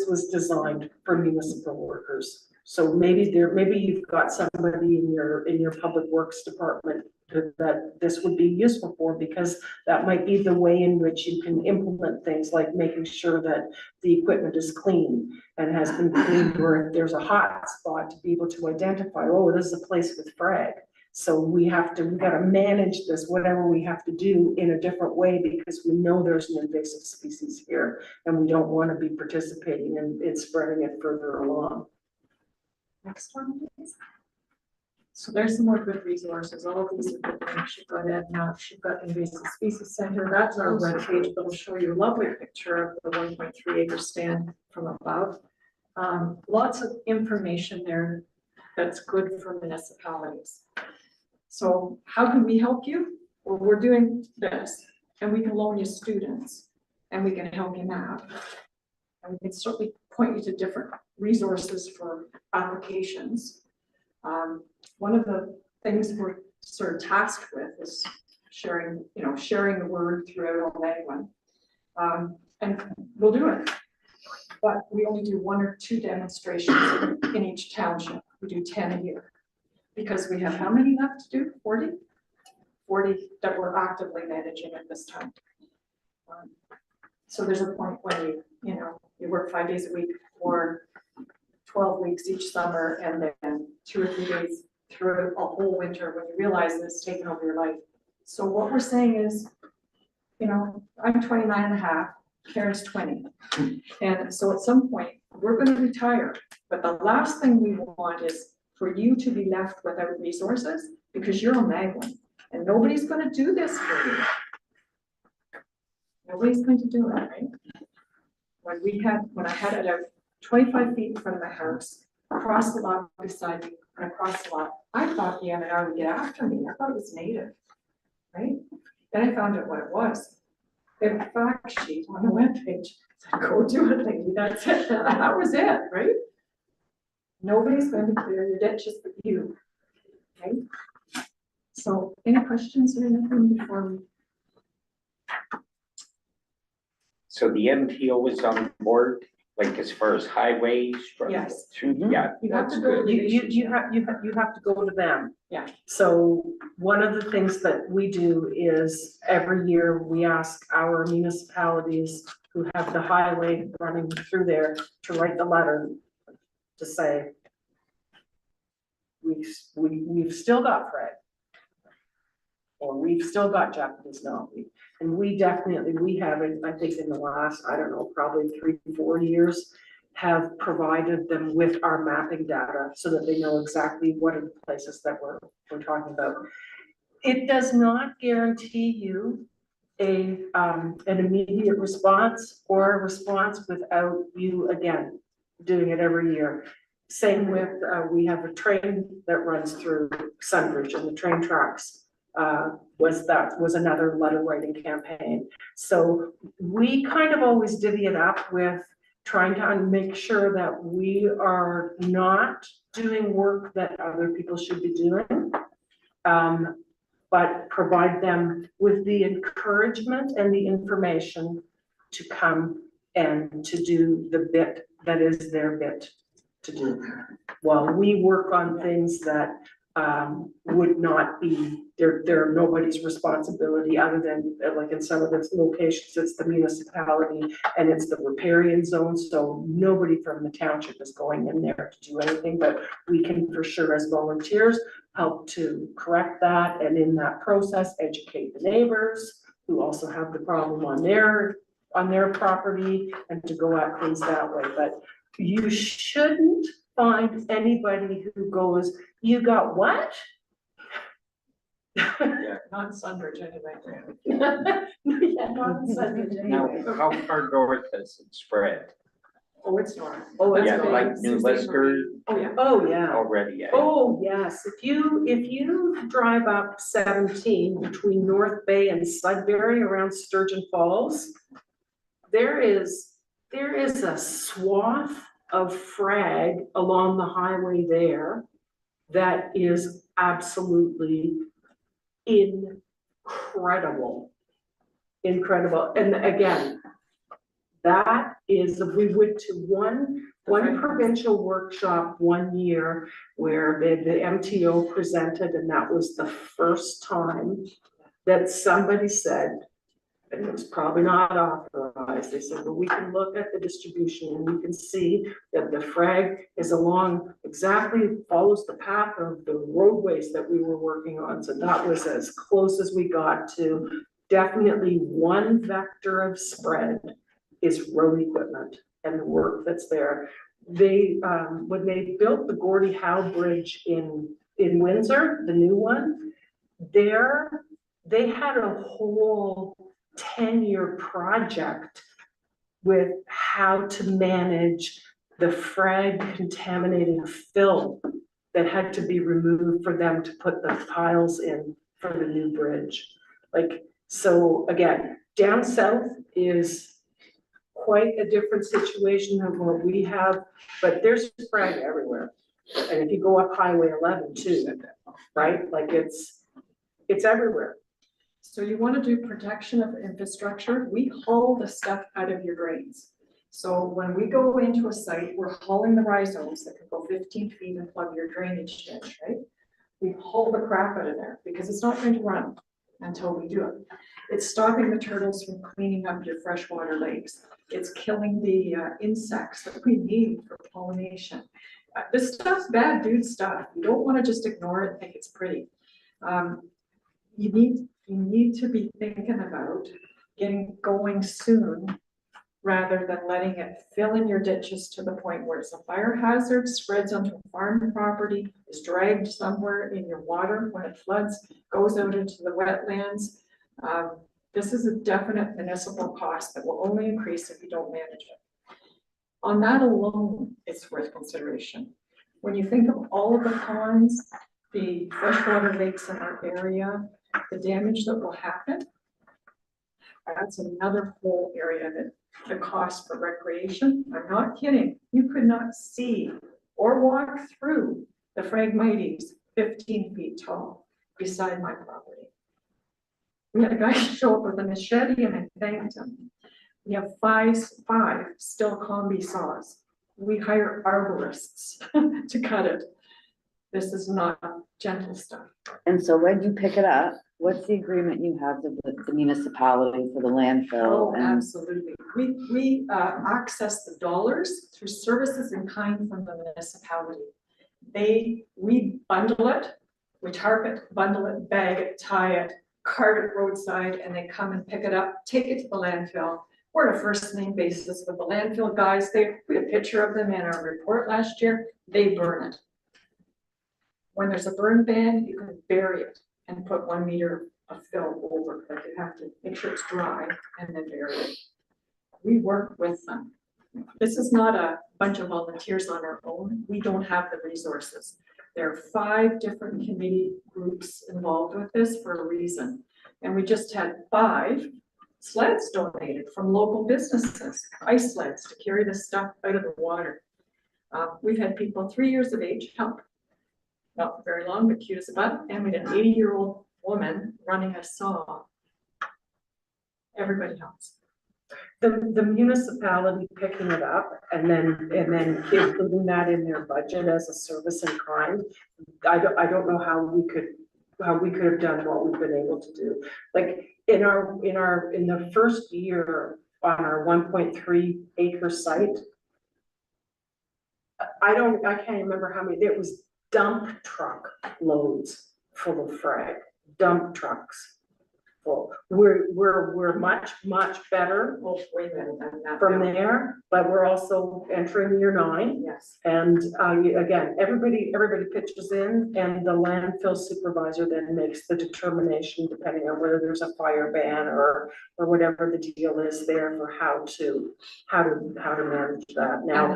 was designed for municipal workers. So maybe you've got somebody in your public works department that this would be useful for, because that might be the way in which you can implement things like making sure that the equipment is clean and has been cleaned, or if there's a hot spot to be able to identify, oh, this is a place with frag. So we gotta manage this, whatever we have to do, in a different way, because we know there's an invasive species here and we don't want to be participating in spreading it further along. Next one, please. So there's some more good resources. All of these are good things. You've got EdNet, you've got the Invasive Species Center. That's our webpage that'll show you a lovely picture of the 1.3 acre stand from above. Lots of information there that's good for municipalities. So how can we help you? Well, we're doing this, and we can loan you students, and we can help you map. And we can certainly point you to different resources for applications. One of the things we're sort of tasked with is sharing the word throughout Almaguin. And we'll do it. But we only do 1 or 2 demonstrations in each township. We do 10 a year. Because we have how many left to do? 40? 40 that we're actively managing at this time. So there's a point when you work 5 days a week for 12 weeks each summer, and then 2 or 3 days through a whole winter when you realize that it's taken over your life. So what we're saying is, I'm 29 and a half, Karen's 20. And so at some point we're going to retire, but the last thing we want is for you to be left without resources because you're a Magdalene and nobody's gonna do this for you. Nobody's going to do it, right? When I had it out 25 feet in front of my house, across the lot beside me, and across the lot, I thought the M&R would get after me. I thought it was native, right? Then I found out what it was. They had a fact sheet on the webpage, said, go do it, lady, that's it, that was it, right? Nobody's going to clear your ditches but you, right? So, any questions or anything before we? So the MTO was on board, like as far as highways? Yes. Through, yeah, You have that's to build good. You have to go to them. Yeah. So one of the things that we do is every year we ask our municipalities who have the highway running through there to write the letter to say, we've still got Fred. Or we've still got Japanese knotweed. And we have it, I think in the last, I don't know, probably 3-4 years, have provided them with our mapping data so that they know exactly what are the places that we're talking about. It does not guarantee you an immediate response or a response without you, again, doing it every year. Same with, we have a train that runs through Sunbridge and the train tracks. Was another letter writing campaign. So we kind of always divvy it up with trying to make sure that we are not doing work that other people should be doing, but provide them with the encouragement and the information to come and to do the bit that is their bit to do. While we work on things that would not be, they're nobody's responsibility other than, like in some of its locations, it's the municipality and it's the riparian zone, so nobody from the township is going in there to do anything, but we can for sure as volunteers help to correct that, and in that process, educate the neighbors who also have the problem on their property, and to go at things that way. But you shouldn't find anybody who goes, you got what? Not in Sunbridge anyway. Yeah, not in Sunbridge Now, anyway. how far north does it spread? Oh, it's north. Oh, it's Yeah, big. like New Leicester Oh, yeah. Oh, yeah. already, yeah. Oh, yes, if you drive up 17 between North Bay and Sudbury around Sturgeon Falls, there is a swath of frag along the highway there that is absolutely incredible. And again, that is, we went to one provincial workshop one year where the MTO presented, and that was the first time that somebody said, and it was probably not authorized, they said, well, we can look at the distribution and we can see that the frag is along, exactly follows the path of the roadways that we were working on. So that was as close as we got to definitely one vector of spread is road equipment and the work that's there. They, when they built the Gordie Howe Bridge in Windsor, the new one, they had a whole 10-year project with how to manage the frag contaminated fill that had to be removed for them to put the piles in for the new bridge. Like, so again, down south is quite a different situation than what we have, but there's frag everywhere. And if you go up Highway 11 too, right? Like it's everywhere. So you want to do protection of infrastructure, we haul the stuff out of your drains. So when we go into a site, we're hauling the rhizomes that can go 15 feet and plug your drainage ditch, right? We haul the crap out of there because it's not going to run until we do it. It's stopping the turtles from cleaning up your freshwater lakes. It's killing the insects that we need for pollination. This stuff's bad dude stuff. You don't want to just ignore it and think it's pretty. You need to be thinking about getting going soon rather than letting it fill in your ditches to the point where it's a fire hazard, spreads onto farm property, is dragged somewhere in your water when it floods, goes out into the wetlands. This is a definite municipal cost that will only increase if you don't manage it. On that alone, it's worth consideration. When you think of all of the ponds, the freshwater lakes in our area, the damage that will happen, that's another whole area that the cost for recreation, I'm not kidding, you could not see or walk through the Phragmites 15 feet tall beside my property. We had a guy show up with a machete and I thanked him. We have five still combi saws. We hire arborists to cut it. This is not gentle stuff. And so when you pick it up, what's the agreement you have with the municipality for the landfill? Oh, and absolutely. We access the dollars through services in kind from the municipality. We bundle it, we tarp it, bundle it, bag it, tie it, cart it roadside, and they come and pick it up, take it to the landfill. We're on a first name basis with the landfill guys. They put a picture of them in our report last year. They burn it. When there's a burn ban, you can bury it and put 1 meter of fill over, but you have to make sure it's dry and then bury it. We work with them. This is not a bunch of volunteers on our own. We don't have the resources. There are 5 different committee groups involved with this for a reason. And we just had 5 sleds donated from local businesses, ice sleds to carry this stuff out of the water. We've had people 3 years of age help. Not very long, but cute as a button. And we had an 80-year-old woman running a saw. Everybody helps. The municipality picking it up and then including that in their budget as a service in kind. I don't know how we could have done what we've been able to do. Like in the first year on our 1.3 acre site, I can't remember how many, it was dump truck loads full of frag, dump trucks full. We're much better Way better than that. from there, but we're also entering year 9. Yes. And again, everybody pitches in and the landfill supervisor then makes the determination depending on whether there's a fire ban or whatever the deal is there for how to manage that. Now,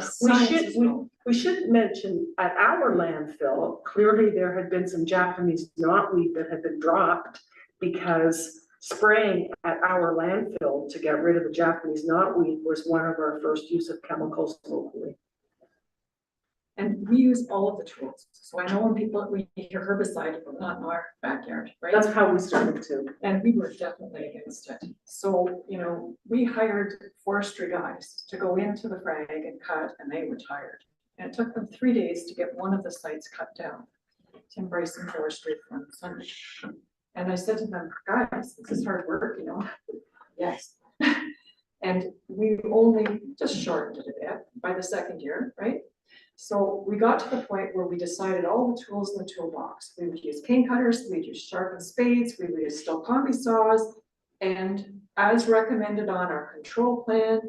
we should mention at our landfill, clearly there had been some Japanese knotweed that had been dropped because spraying at our landfill to get rid of the Japanese knotweed was one of our first use of chemicals locally. And we use all of the tools. So I know when we hear herbicide, but not in our backyard, right? That's how we started too. And we were definitely against it. So, we hired forestry guys to go into the frag and cut, and they were tired. And it took them 3 days to get one of the sites cut down. Tim Bryson Forestry from Sunday. And I said to them, guys, this is hard work, Yes. And we only just shortened it a bit by the second year, right? So we got to the point where we decided all the tools in the toolbox. We would use cane cutters, we'd use sharpened spades, we would use steel combi saws, and as recommended on our control plan,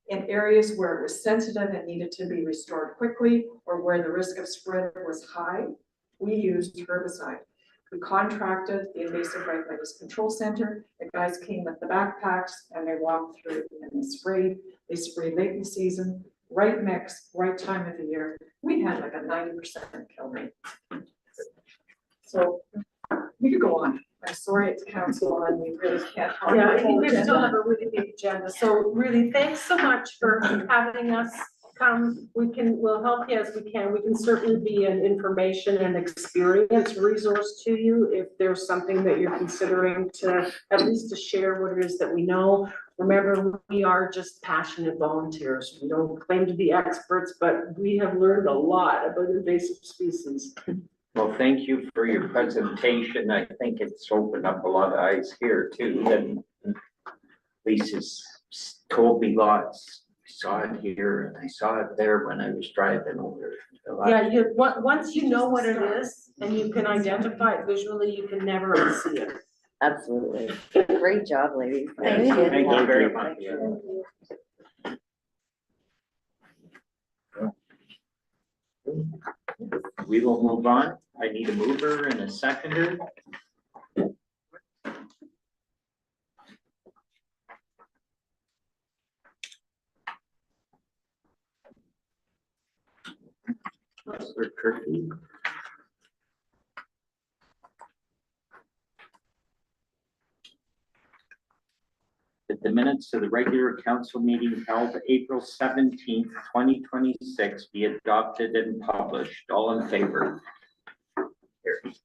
in areas where it was sensitive and needed to be restored quickly, or where the risk of spread was high, we used herbicide. We contracted the invasive Phragmites control center. The guys came with the backpacks and they walked through and they sprayed late in the season, right mix, right time of the year. We had like a 90% kill rate. So we could go on. I'm sorry it's council and we really can't. Yeah, I think we still have a really big agenda. So really, thanks so much for having us come. We'll help you as we can. We can certainly be an information and experience resource to you if there's something that you're considering to at least to share what it is that we know. Remember, we are just passionate volunteers. We don't claim to be experts, but we have learned a lot about invasive species. Well, thank you for your presentation. I think it's opened up a lot of eyes here too. And Lisa's told me lots. I saw it here and I saw it there when I was driving over. Yeah, once you know what it is and you can identify it visually, you can never unsee it. Absolutely. Great job, ladies. Thank you very much. We will move on. I need a mover and a seconder. Councilor Kirky. That the minutes of the regular council meeting held April 17th, 2026 be adopted and published. All in favor? Carried.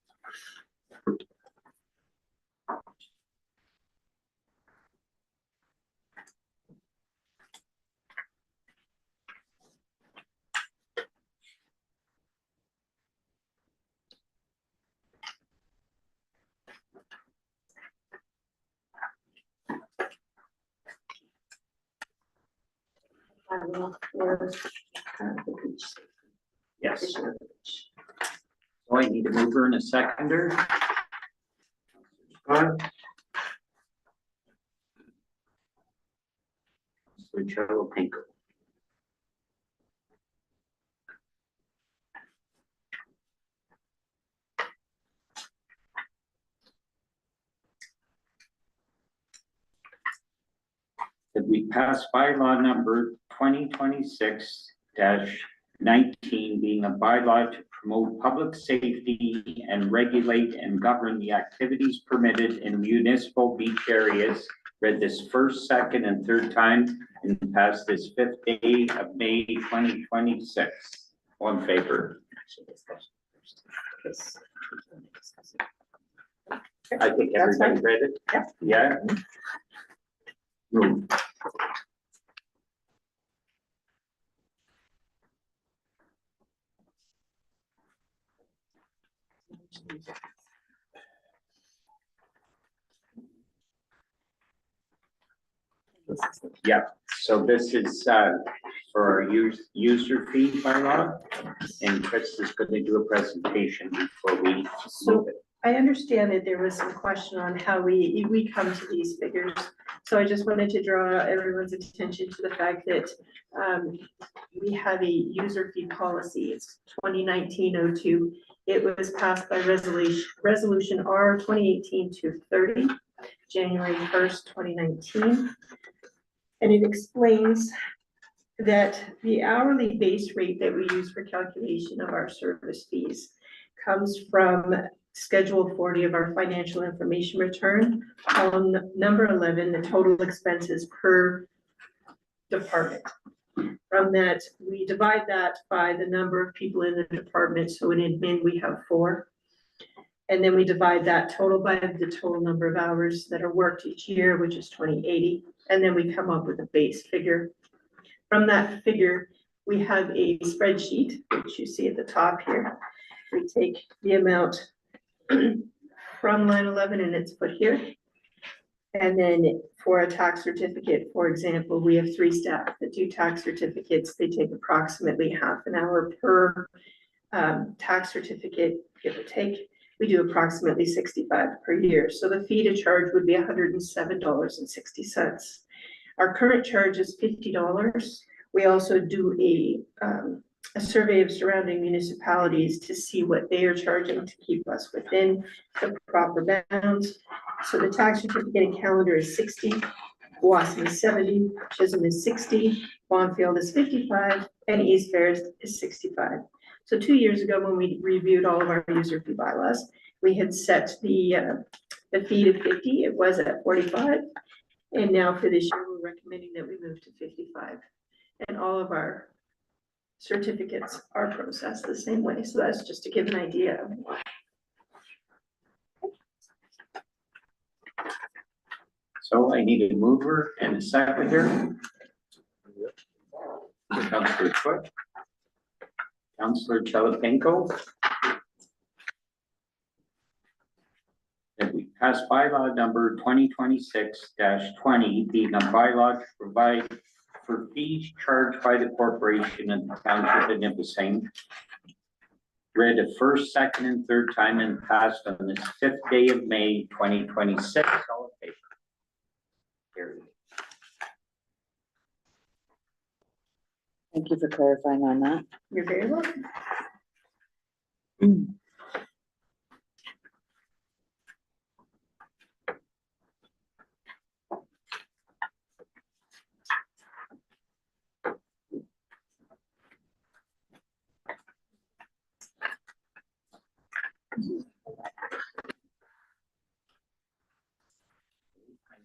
Yes. So I need a mover and a seconder. Scott. Councilor Pinko. That we pass bylaw number 2026-19, being a bylaw to promote public safety and regulate and govern the activities permitted in municipal beach areas. Read this first, second, and third time and passed this 5th day of May 2026. All in favor? I think everybody read it. Yeah. Room. Yeah, so this is for our user fee bylaw, and Chris is going to do a presentation before we move it. I understand that there was some question on how we come to these figures. So I just wanted to draw everyone's attention to the fact that we have a user fee policy. It's 2019-02. It was passed by resolution R 2018-30, January 1st, 2019. And it explains that the hourly base rate that we use for calculation of our service fees comes from Schedule 40 of our financial information return. On number 11, the total expenses per department. From that, we divide that by the number of people in the department. So in admin, we have 4. And then we divide that total by the total number of hours that are worked each year, which is 2080. And then we come up with a base figure. From that figure, we have a spreadsheet, which you see at the top here. We take the amount from line 11 and it's put here. And then for a tax certificate, for example, we have 3 staff that do tax certificates. They take approximately half an hour per tax certificate, give or take. We do approximately 65 per year. So the fee to charge would be $107.60. Our current charge is $50. We also do a survey of surrounding municipalities to see what they are charging to keep us within the proper bounds. So the tax certificate and calendar is 60, Wasson is 70, Chisholm is 60, Bonfield is 55, and East Ferris is 65. So 2 years ago, when we reviewed all of our user fee bylaws, we had set the fee to 50. It was at 45. And now for this year, we're recommending that we move to 55. And all of our certificates are processed the same way. So that's just to give an idea. So I need a mover and a seconder. Councilor Cook. Councilor Chalapenko. That we pass bylaw number 2026-20, being a bylaw to provide for fees charged by the corporation in the Township of Nipissing. Read the first, second, and third time and passed on this 5th day of May 2026. All in favor? Carried. Thank you for clarifying on that. You're very welcome. I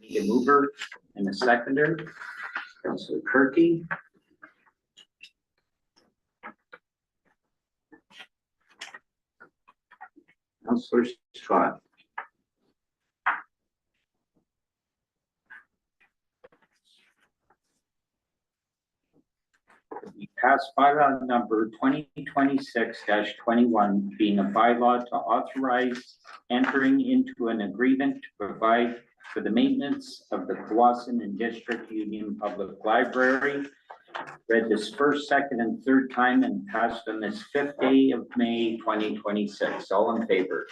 need a mover and a seconder. Councillor Kirky. Councillor Scott. We passed bylaw number 2026-21, being a bylaw to authorize entering into an agreement to provide for the maintenance of the Powassan and District Union Public Library. Read this first, second, and third time and passed on this 5th day of May 2026. All in favor?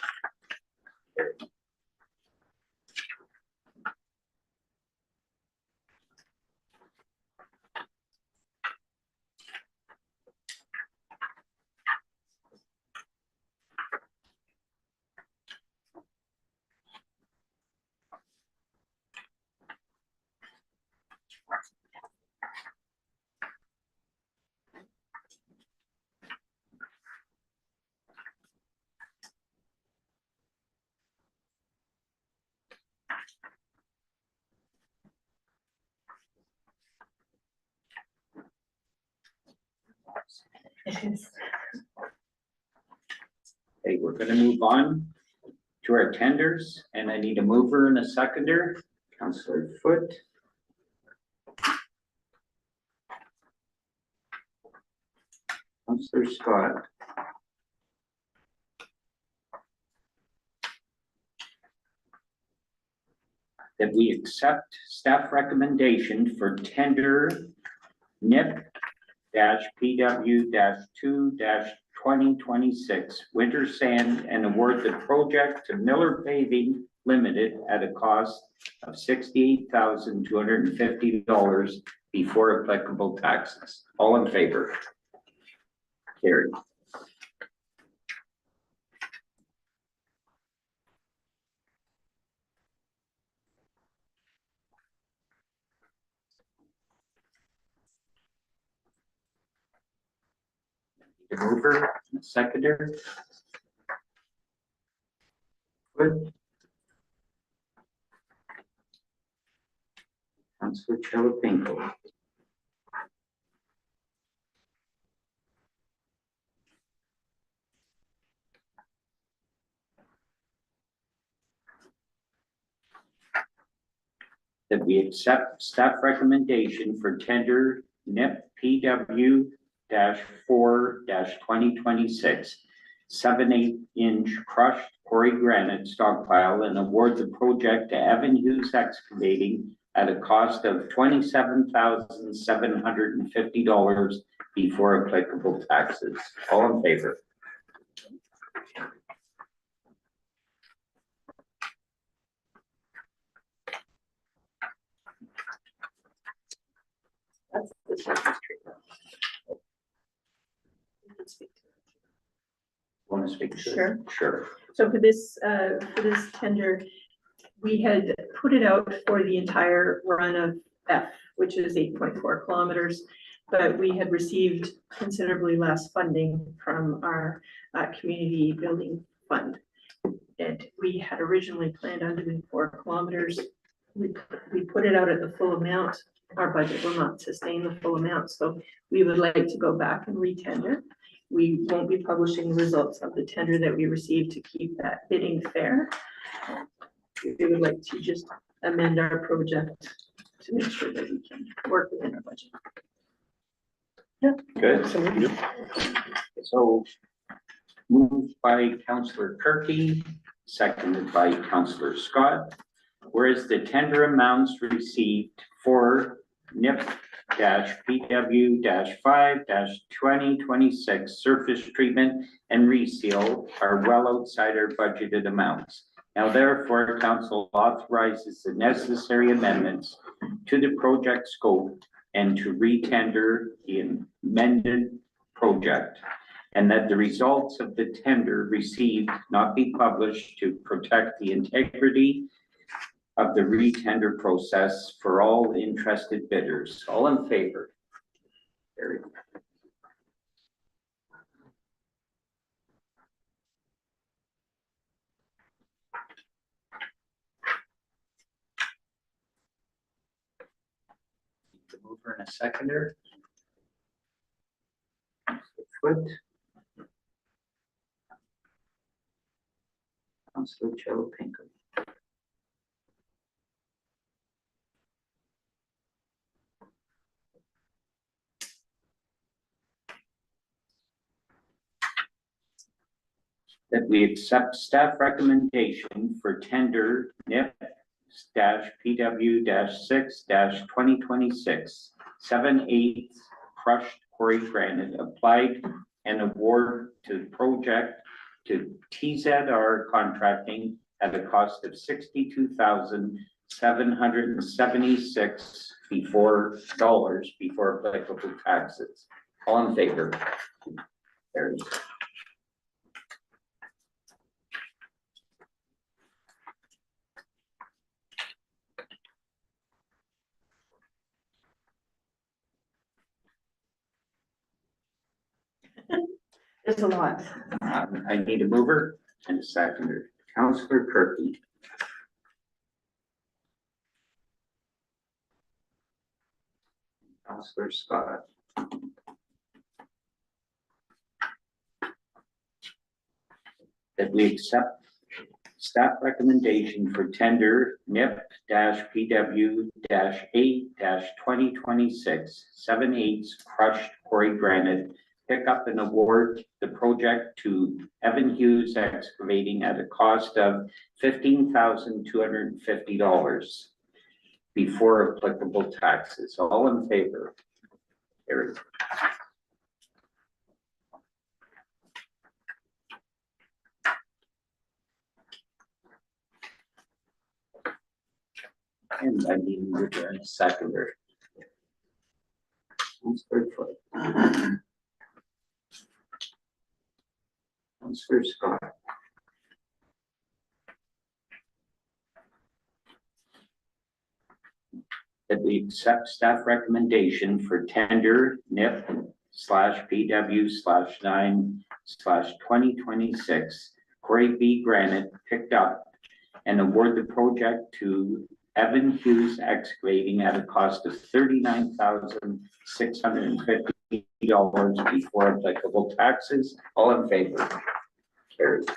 Okay, we're going to move on to our tenders, and I need a mover and a seconder. Councillor Foote. Councillor Scott. That we accept staff recommendation for tender NIP-PW-2-2026 winter sand and award the project to Miller Paving Limited at a cost of $68,250 before applicable taxes. All in favor? Carried. The mover, seconder. Good. Councillor Chalapinkle. That we accept staff recommendation for tender NIP-PW-4-2026 7/8-inch crushed quarry granite stockpile and award the project to Evan Hughes Excavating at a cost of $27,750 before applicable taxes. All in favor? That's the surface treatment. You can speak to it. Want to speak? Sure. Sure. So for this tender, we had put it out for the entire run of F, which is 8.4 kilometers, but we had received considerably less funding from our community building fund. And we had originally planned on doing 4 kilometers. We put it out at the full amount. Our budget will not sustain the full amount, so we would like to go back and re-tender. We won't be publishing the results of the tender that we received to keep that bidding fair. We would like to just amend our project to make sure that we can work within our budget. Good. So moved by Councillor Kirky, seconded by Councillor Scott. Whereas the tender amounts received for NIP-PW-5-2026 surface treatment and reseal are well outside our budgeted amounts. Now therefore, council authorizes the necessary amendments to the project scope and to re-tender the amended project. and that the results of the tender received not be published to protect the integrity of the re-tender process for all interested bidders. All in favor? Carried. The mover and a seconder. Foot. Councilor Joe Pinkham. That we accept staff recommendation for tender NIP-PW-6-2026, 7/8 crushed quarry granite applied and award to project to TZR Contracting at a cost of $62,776 before applicable taxes. All in favor? Carried. It's a lot. I need a mover and a seconder. Councilor Kirky. Councilor Scott. That we accept staff recommendation for tender NIP-PW-8-2026, 7/8 crushed quarry granite pick up and award the project to Evan Hughes Excavating at a cost of $15,250 before applicable taxes. All in favor? Carried. And I need to return a seconder. Councilor Foot. Councilor Scott. That we accept staff recommendation for tender NIP/PW/9/2026 Quarry B granite picked up and award the project to Evan Hughes Excavating at a cost of $39,650 before applicable taxes. All in favor? Carried.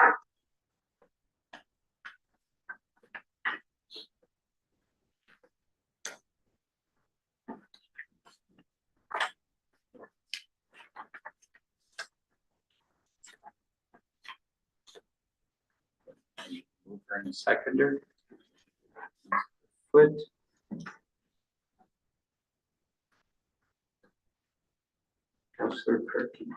Mover and a seconder. Foot. Councilor Kirky.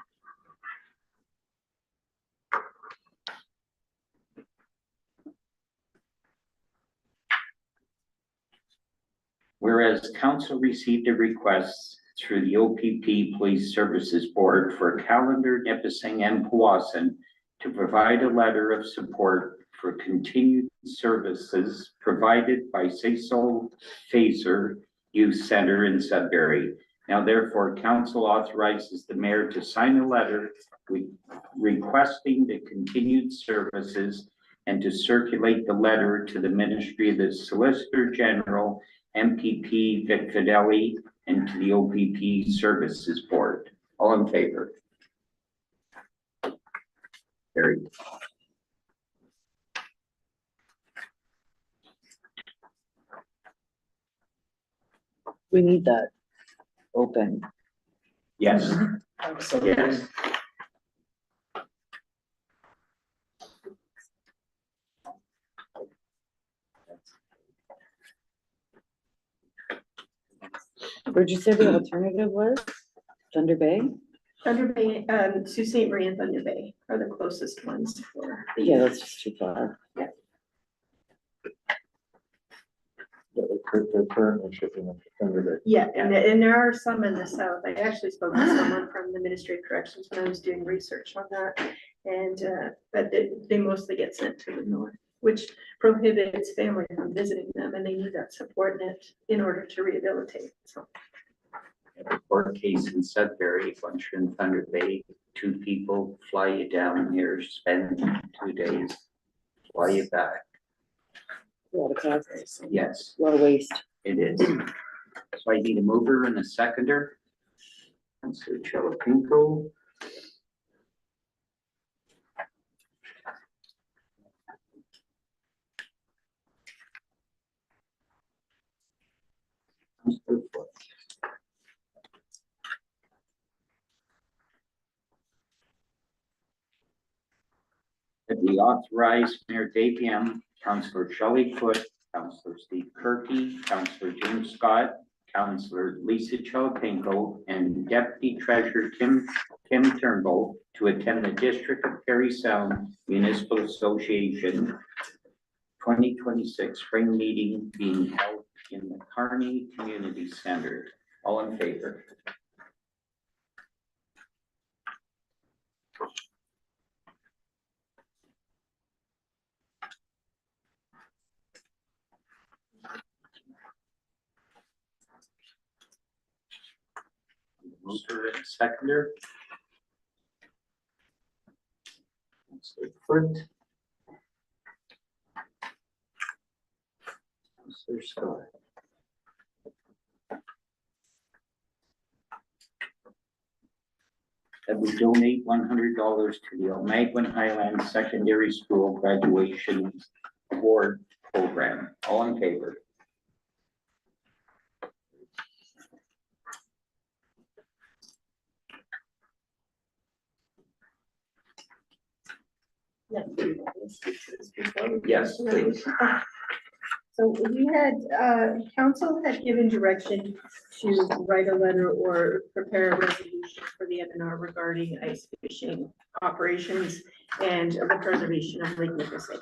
Whereas council received a request through the OPP Police Services Board for Calendar, Nipissing and Powassan to provide a letter of support for continued services provided by Cecil Phaser Youth Center in Sudbury. Now therefore, council authorizes the mayor to sign a letter requesting the continued services and to circulate the letter to the Ministry of the Solicitor General, MPP Vic Fidelli, and to the OPP Services Board. All in favor? Carried. We need that open. Yes. Absolutely. Yes. Where'd you say the alternative was? Thunder Bay? Thunder Bay, Sault Ste. Marie and Thunder Bay are the closest ones for the. Yeah, that's just too far. Kirk they're currently shipping them to Thunder Bay. Yeah, and there are some in the south. I actually spoke to someone from the Ministry of Corrections when I was doing research on that. And, but they mostly get sent to the north, which prohibits family from visiting them, and they need that support net in order to rehabilitate, so. A court case in Sudbury, once you're in Thunder Bay, 2 people fly you down here, spend 2 days, fly you back. A lot of costs, Yes, a lot of waste. it is. So I need a mover and a seconder. Councilor Chalapunko. Councilor Foot. That we authorize Mayor Daviam, Councilor Shelley Foote, Councilor Steve Kirky, Councilor James Scott, Councilor Lisa Chalapenko, and Deputy Treasurer Kim Turnbull to attend the District of Parry Sound Municipal Association 2026 spring meeting being held in the Kearney Community Center. All in favor? Mover and seconder. Councilor Foot. Councilor Scott. That we donate $100 to the Almaguin Highlands Secondary School Graduation Award Program. All in favor? Yes, please. So we had, council had given direction to write a letter or prepare a resolution for the MNR regarding ice fishing operations and the preservation of Lake Nipissing.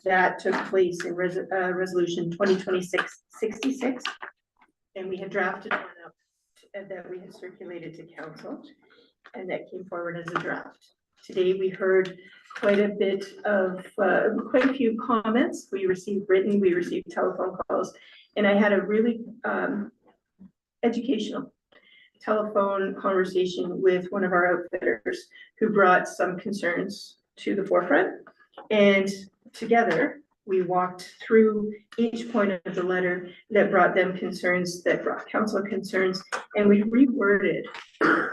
That took place in resolution 2026-66, and we had drafted one up that we had circulated to council, and that came forward as a draft. Today, we heard quite a bit of, quite a few comments. We received written, we received telephone calls, and I had a really educational telephone conversation with one of our outfitters who brought some concerns to the forefront. And together, we walked through each point of the letter that brought them concerns, that brought council concerns, and we reworded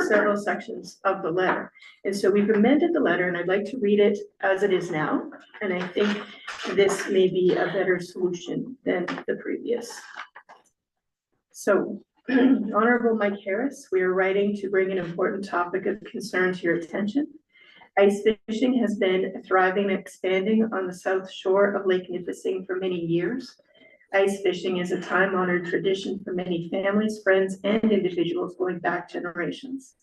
several sections of the letter. And so we've amended the letter, and I'd like to read it as it is now. And I think this may be a better solution than the previous. So, Honorable Mike Harris, we are writing to bring an important topic of concern to your attention. Ice fishing has been thriving and expanding on the south shore of Lake Nipissing for many years. Ice fishing is a time-honored tradition for many families, friends, and individuals going back generations.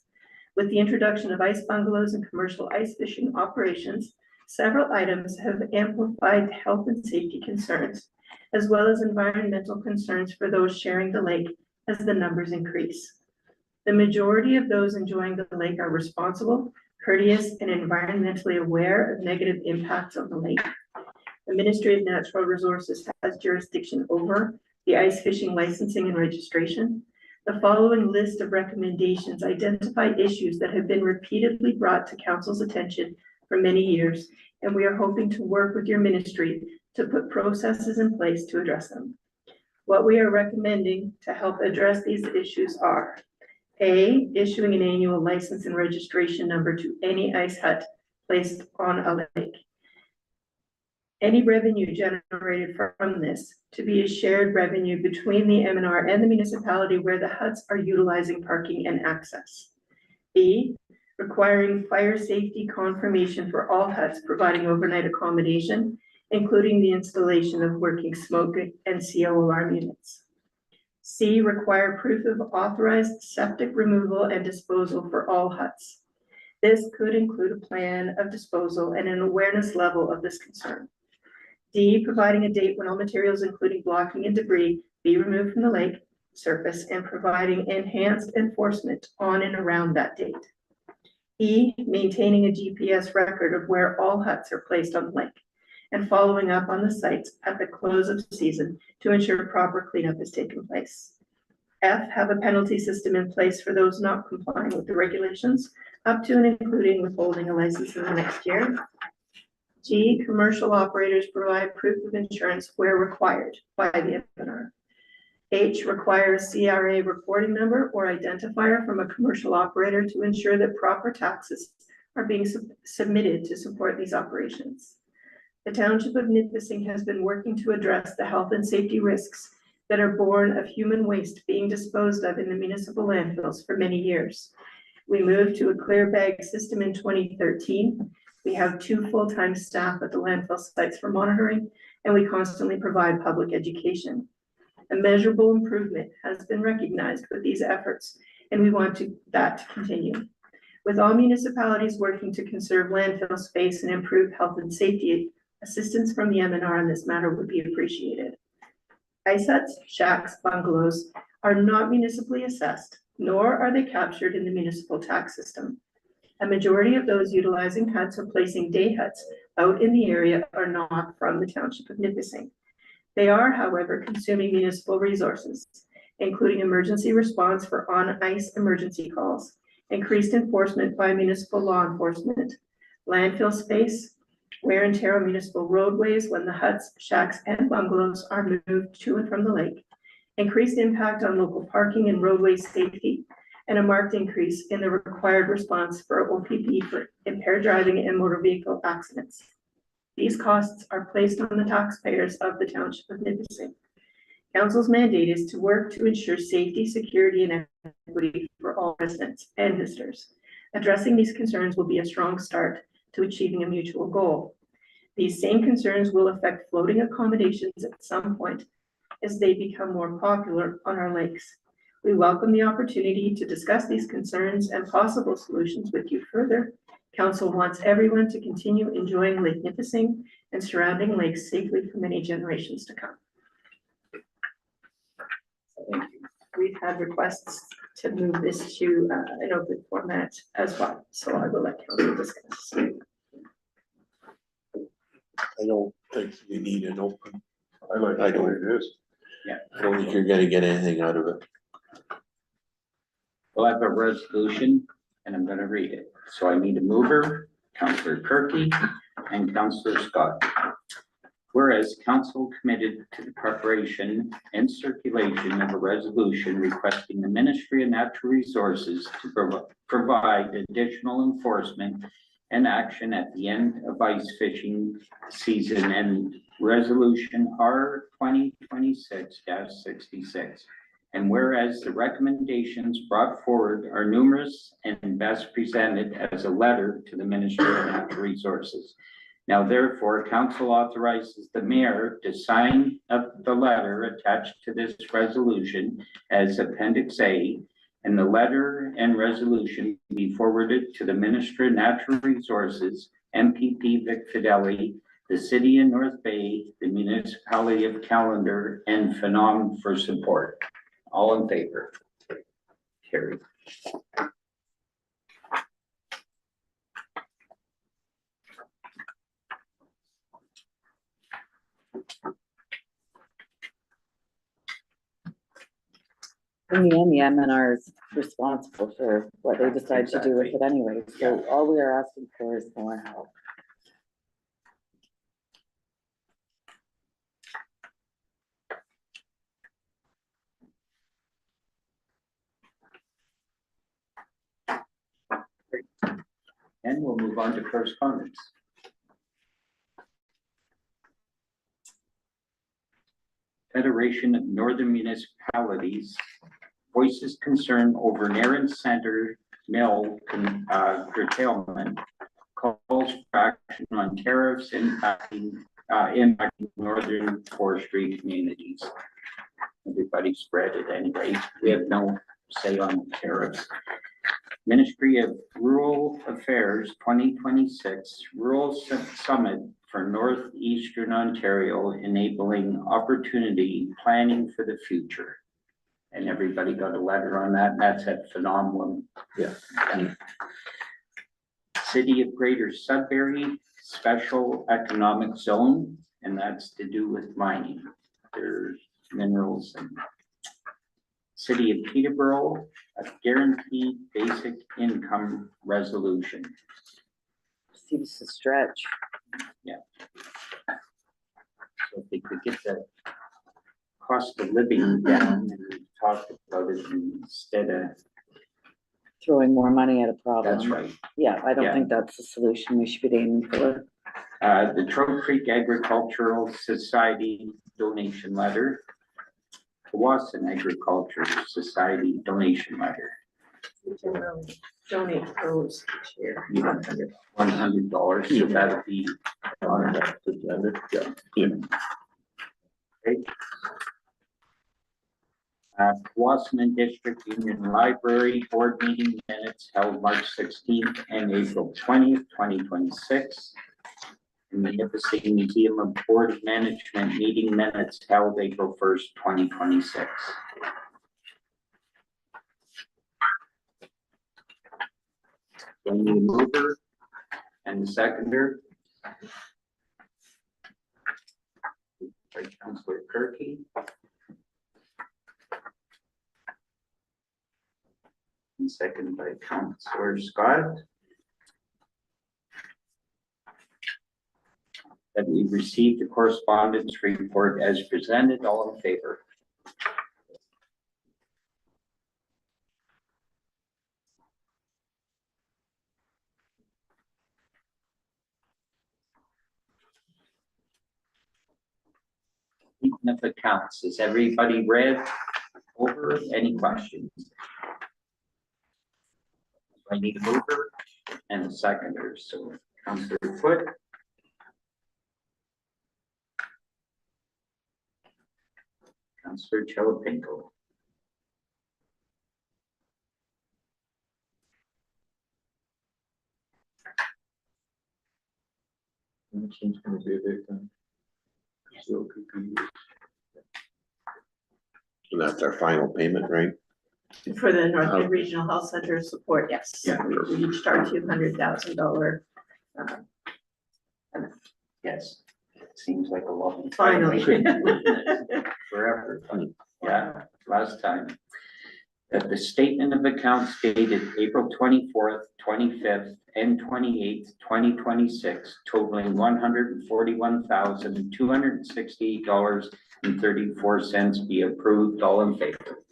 With the introduction of ice bungalows and commercial ice fishing operations, several items have amplified health and safety concerns, as well as environmental concerns for those sharing the lake as the numbers increase. The majority of those enjoying the lake are responsible, courteous, and environmentally aware of negative impacts on the lake. The Ministry of Natural Resources has jurisdiction over the ice fishing licensing and registration. The following list of recommendations identify issues that have been repeatedly brought to council's attention for many years, and we are hoping to work with your ministry to put processes in place to address them. What we are recommending to help address these issues are: A, issuing an annual license and registration number to any ice hut placed on a lake. Any revenue generated from this to be a shared revenue between the MNR and the municipality where the huts are utilizing parking and access. B, requiring fire safety confirmation for all huts providing overnight accommodation, including the installation of working smoke and CO alarm units. C, require proof of authorized septic removal and disposal for all huts. This could include a plan of disposal and an awareness level of this concern. D, providing a date when all materials, including blocking and debris, be removed from the lake surface and providing enhanced enforcement on and around that date. E, maintaining a GPS record of where all huts are placed on the lake and following up on the sites at the close of season to ensure proper cleanup is taking place. F, have a penalty system in place for those not complying with the regulations, up to and including withholding a license in the next year. G, commercial operators provide proof of insurance where required by the FNR. H, requires CRA reporting number or identifier from a commercial operator to ensure that proper taxes are being submitted to support these operations. The Township of Nipissing has been working to address the health and safety risks that are born of human waste being disposed of in the municipal landfills for many years. We moved to a clear bag system in 2013. We have 2 full-time staff at the landfill sites for monitoring, and we constantly provide public education. A measurable improvement has been recognized with these efforts, and we want that to continue. With all municipalities working to conserve landfill space and improve health and safety, assistance from the MNR on this matter would be appreciated. Ice huts, shacks, bungalows are not municipally assessed, nor are they captured in the municipal tax system. A majority of those utilizing huts or placing day huts out in the area are not from the Township of Nipissing. They are, however, consuming municipal resources, including emergency response for on-ice emergency calls, increased enforcement by municipal law enforcement, landfill space, wear and tear on municipal roadways when the huts, shacks, and bungalows are moved to and from the lake, increased impact on local parking and roadway safety, and a marked increase in the required response for OPP for impaired driving and motor vehicle accidents. These costs are placed on the taxpayers of the Township of Nipissing. Council's mandate is to work to ensure safety, security, and equity for all residents and visitors. Addressing these concerns will be a strong start to achieving a mutual goal. These same concerns will affect floating accommodations at some point as they become more popular on our lakes. We welcome the opportunity to discuss these concerns and possible solutions with you further. Council wants everyone to continue enjoying Lake Nipissing and surrounding lakes safely for many generations to come. Thank you. We've had requests to move this to an open format as well, so I will let council discuss. I don't think you need an open. I like I the way don't- it is. I don't think you're gonna get anything out of it. We'll have a resolution, and I'm gonna read it. So I need a mover, Councillor Kirky and Councillor Scott. Whereas council committed to the preparation and circulation of a resolution requesting the Ministry of Natural Resources to provide additional enforcement and action at the end of ice fishing season, and resolution R 2026-66. And whereas the recommendations brought forward are numerous and best presented as a letter to the Ministry of Natural Resources. Now therefore, council authorizes the mayor to sign up the letter attached to this resolution as Appendix A, and the letter and resolution be forwarded to the Ministry of Natural Resources, MPP Vic Fideli, the City of North Bay, the Municipality of Callander, and Phenom for support. All in favor? Carried. In the end, the MNR is responsible for what they decide to do with it anyway, so all we are asking for is more help. And we'll move on to correspondence. Federation of Northern Municipalities voices concern over Narren Center mill curtailment, calls for action on tariffs impacting northern forestry communities. Everybody spread it anyway. We have no say on tariffs. Ministry of Rural Affairs 2026 Rural Summit for Northeastern Ontario, enabling opportunity planning for the future. And everybody got a letter on that, and that's at Phenomenal. Yeah. City of Greater Sudbury Special Economic Zone, and that's to do with mining. There's minerals. And City of Peterborough, a guaranteed basic income resolution. Seems to stretch. So if they could get the cost of living down and talk about it instead of, Throwing more money at a problem. that's right. Yeah, I don't Yeah. think that's the solution we should be aiming for. The Troll Creek Agricultural Society donation letter. Wasson Agriculture Society donation letter, We can donate those each year. Yeah. $100, so that'll be On that agenda, yeah. okay. Wasson District Union Library Board meeting minutes held March 16th and April 20th, 2026. And the Nipissing Museum of Board of Management meeting minutes held April 1st, 2026. So we need a mover and a seconder. By Councillor Kirky. And second by Councillor Scott. That we received the correspondence report as presented, all in favor. Even if it counts, is everybody read over? Any questions? I need a mover and a seconder, so Councillor Foote. Councillor Chilipinko. Next one's gonna be a big thing. So it could be. And that's our final payment, right? For the Northern Regional Health Center support, yes. Yeah. We reached our $200,000. Yes, it seems like a long time. Finally. Forever, but yeah, last time. That the statement of accounts dated April 24th, 25th, and 28th, 2026, totaling $141,268.34 be approved. All in favor?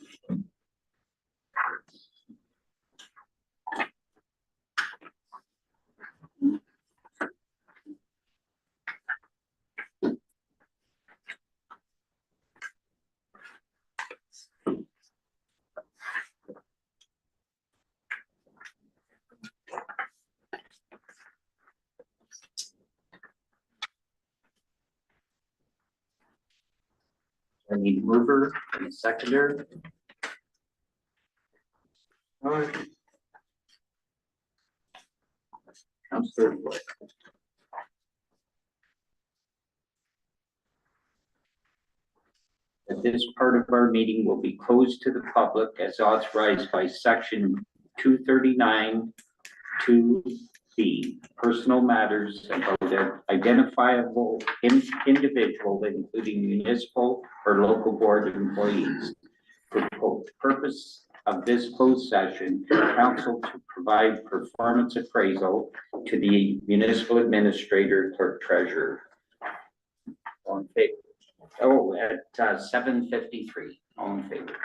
I need a mover and a seconder. Councillor Wood. That this part of our meeting will be closed to the public as authorized by section 239 2B, personal matters about an identifiable individual, including municipal or local board employees. For the purpose of this closed session, council to provide performance appraisal to the municipal administrator, clerk, treasurer. On favor. Oh, at 7:53, all in favor.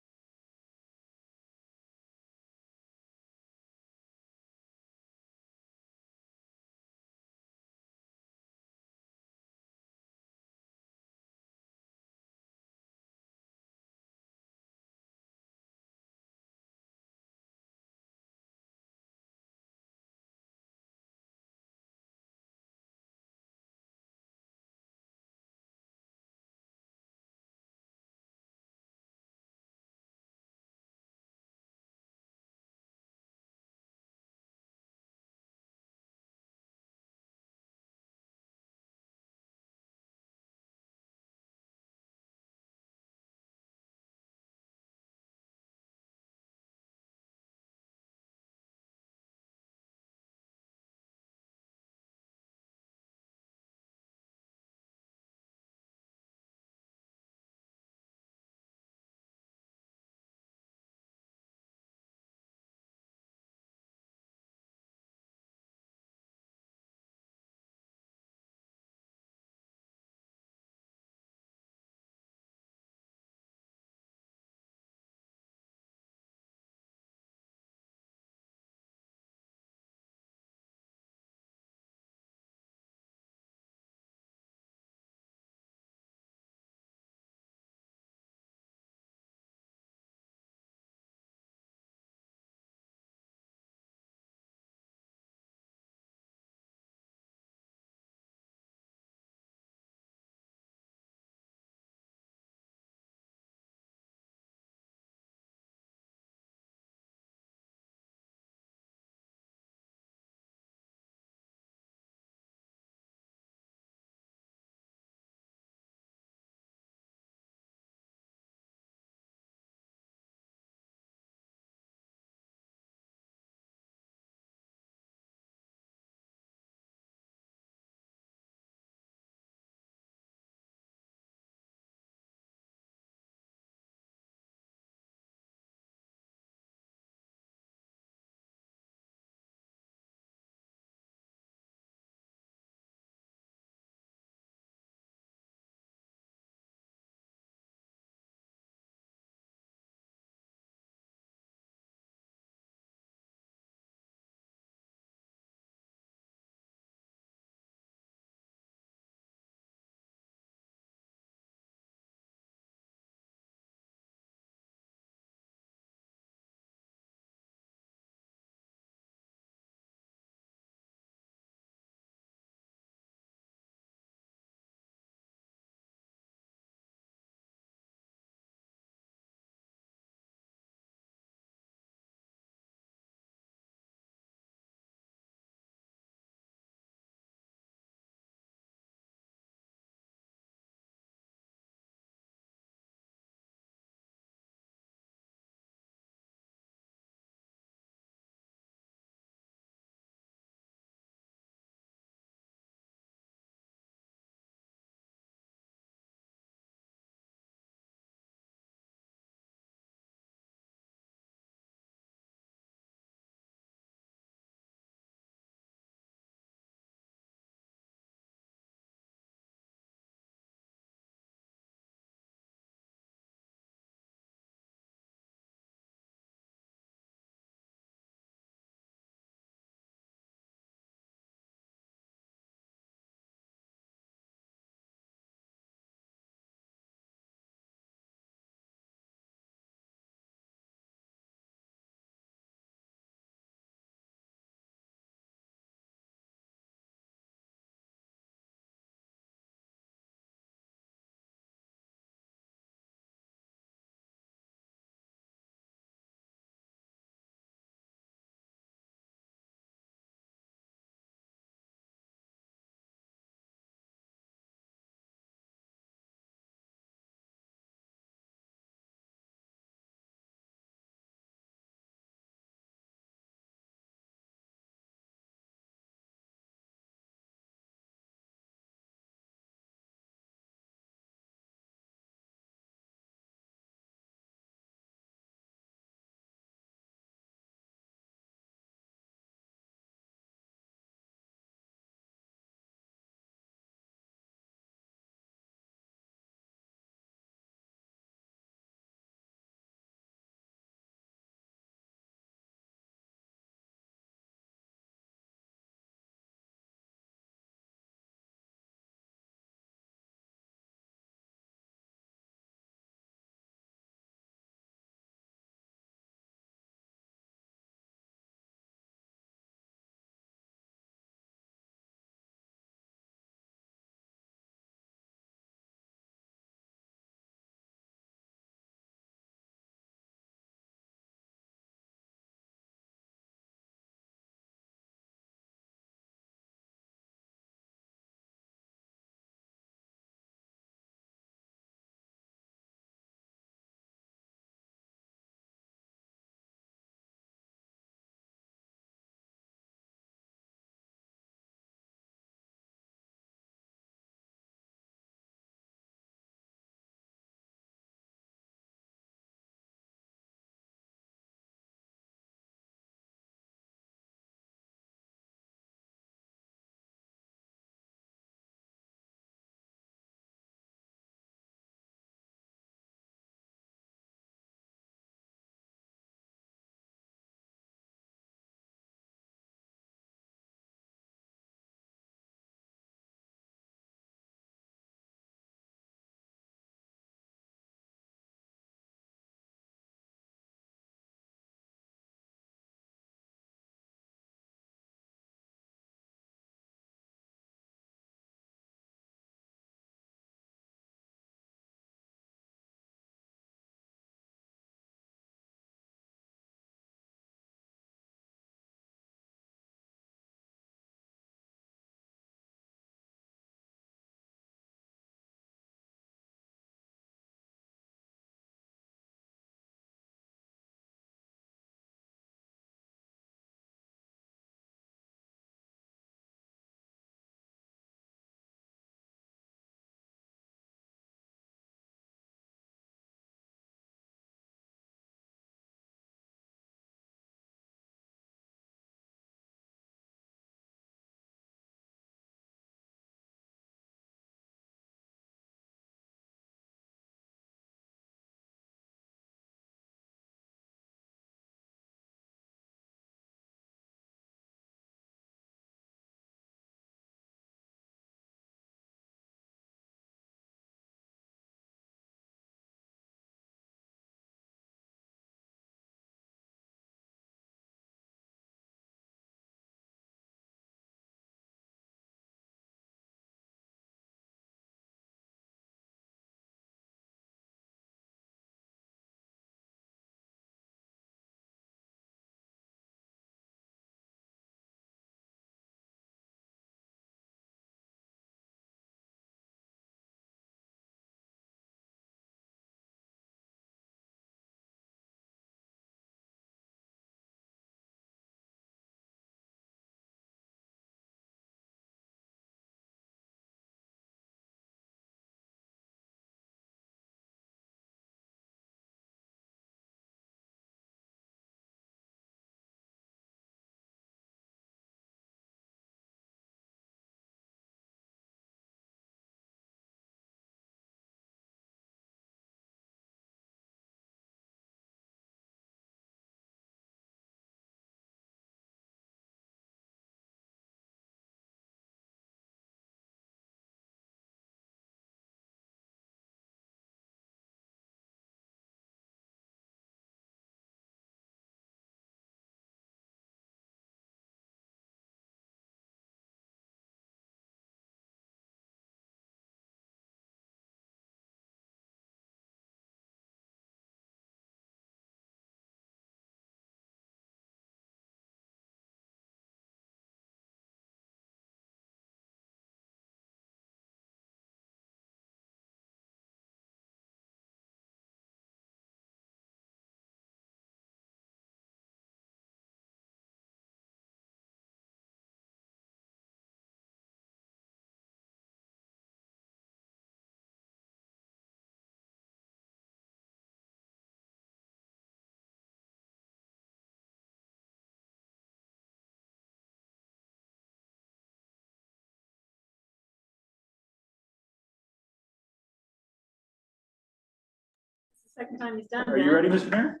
Second time he's done Are you that. ready, Mr. Mayor?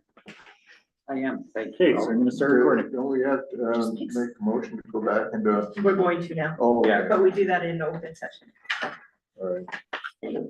I am, thank you. Okay, so I'm gonna start recording. Don't we have to make a motion to go back into, We're going to now, oh, Yeah. but we do that in open session. all right.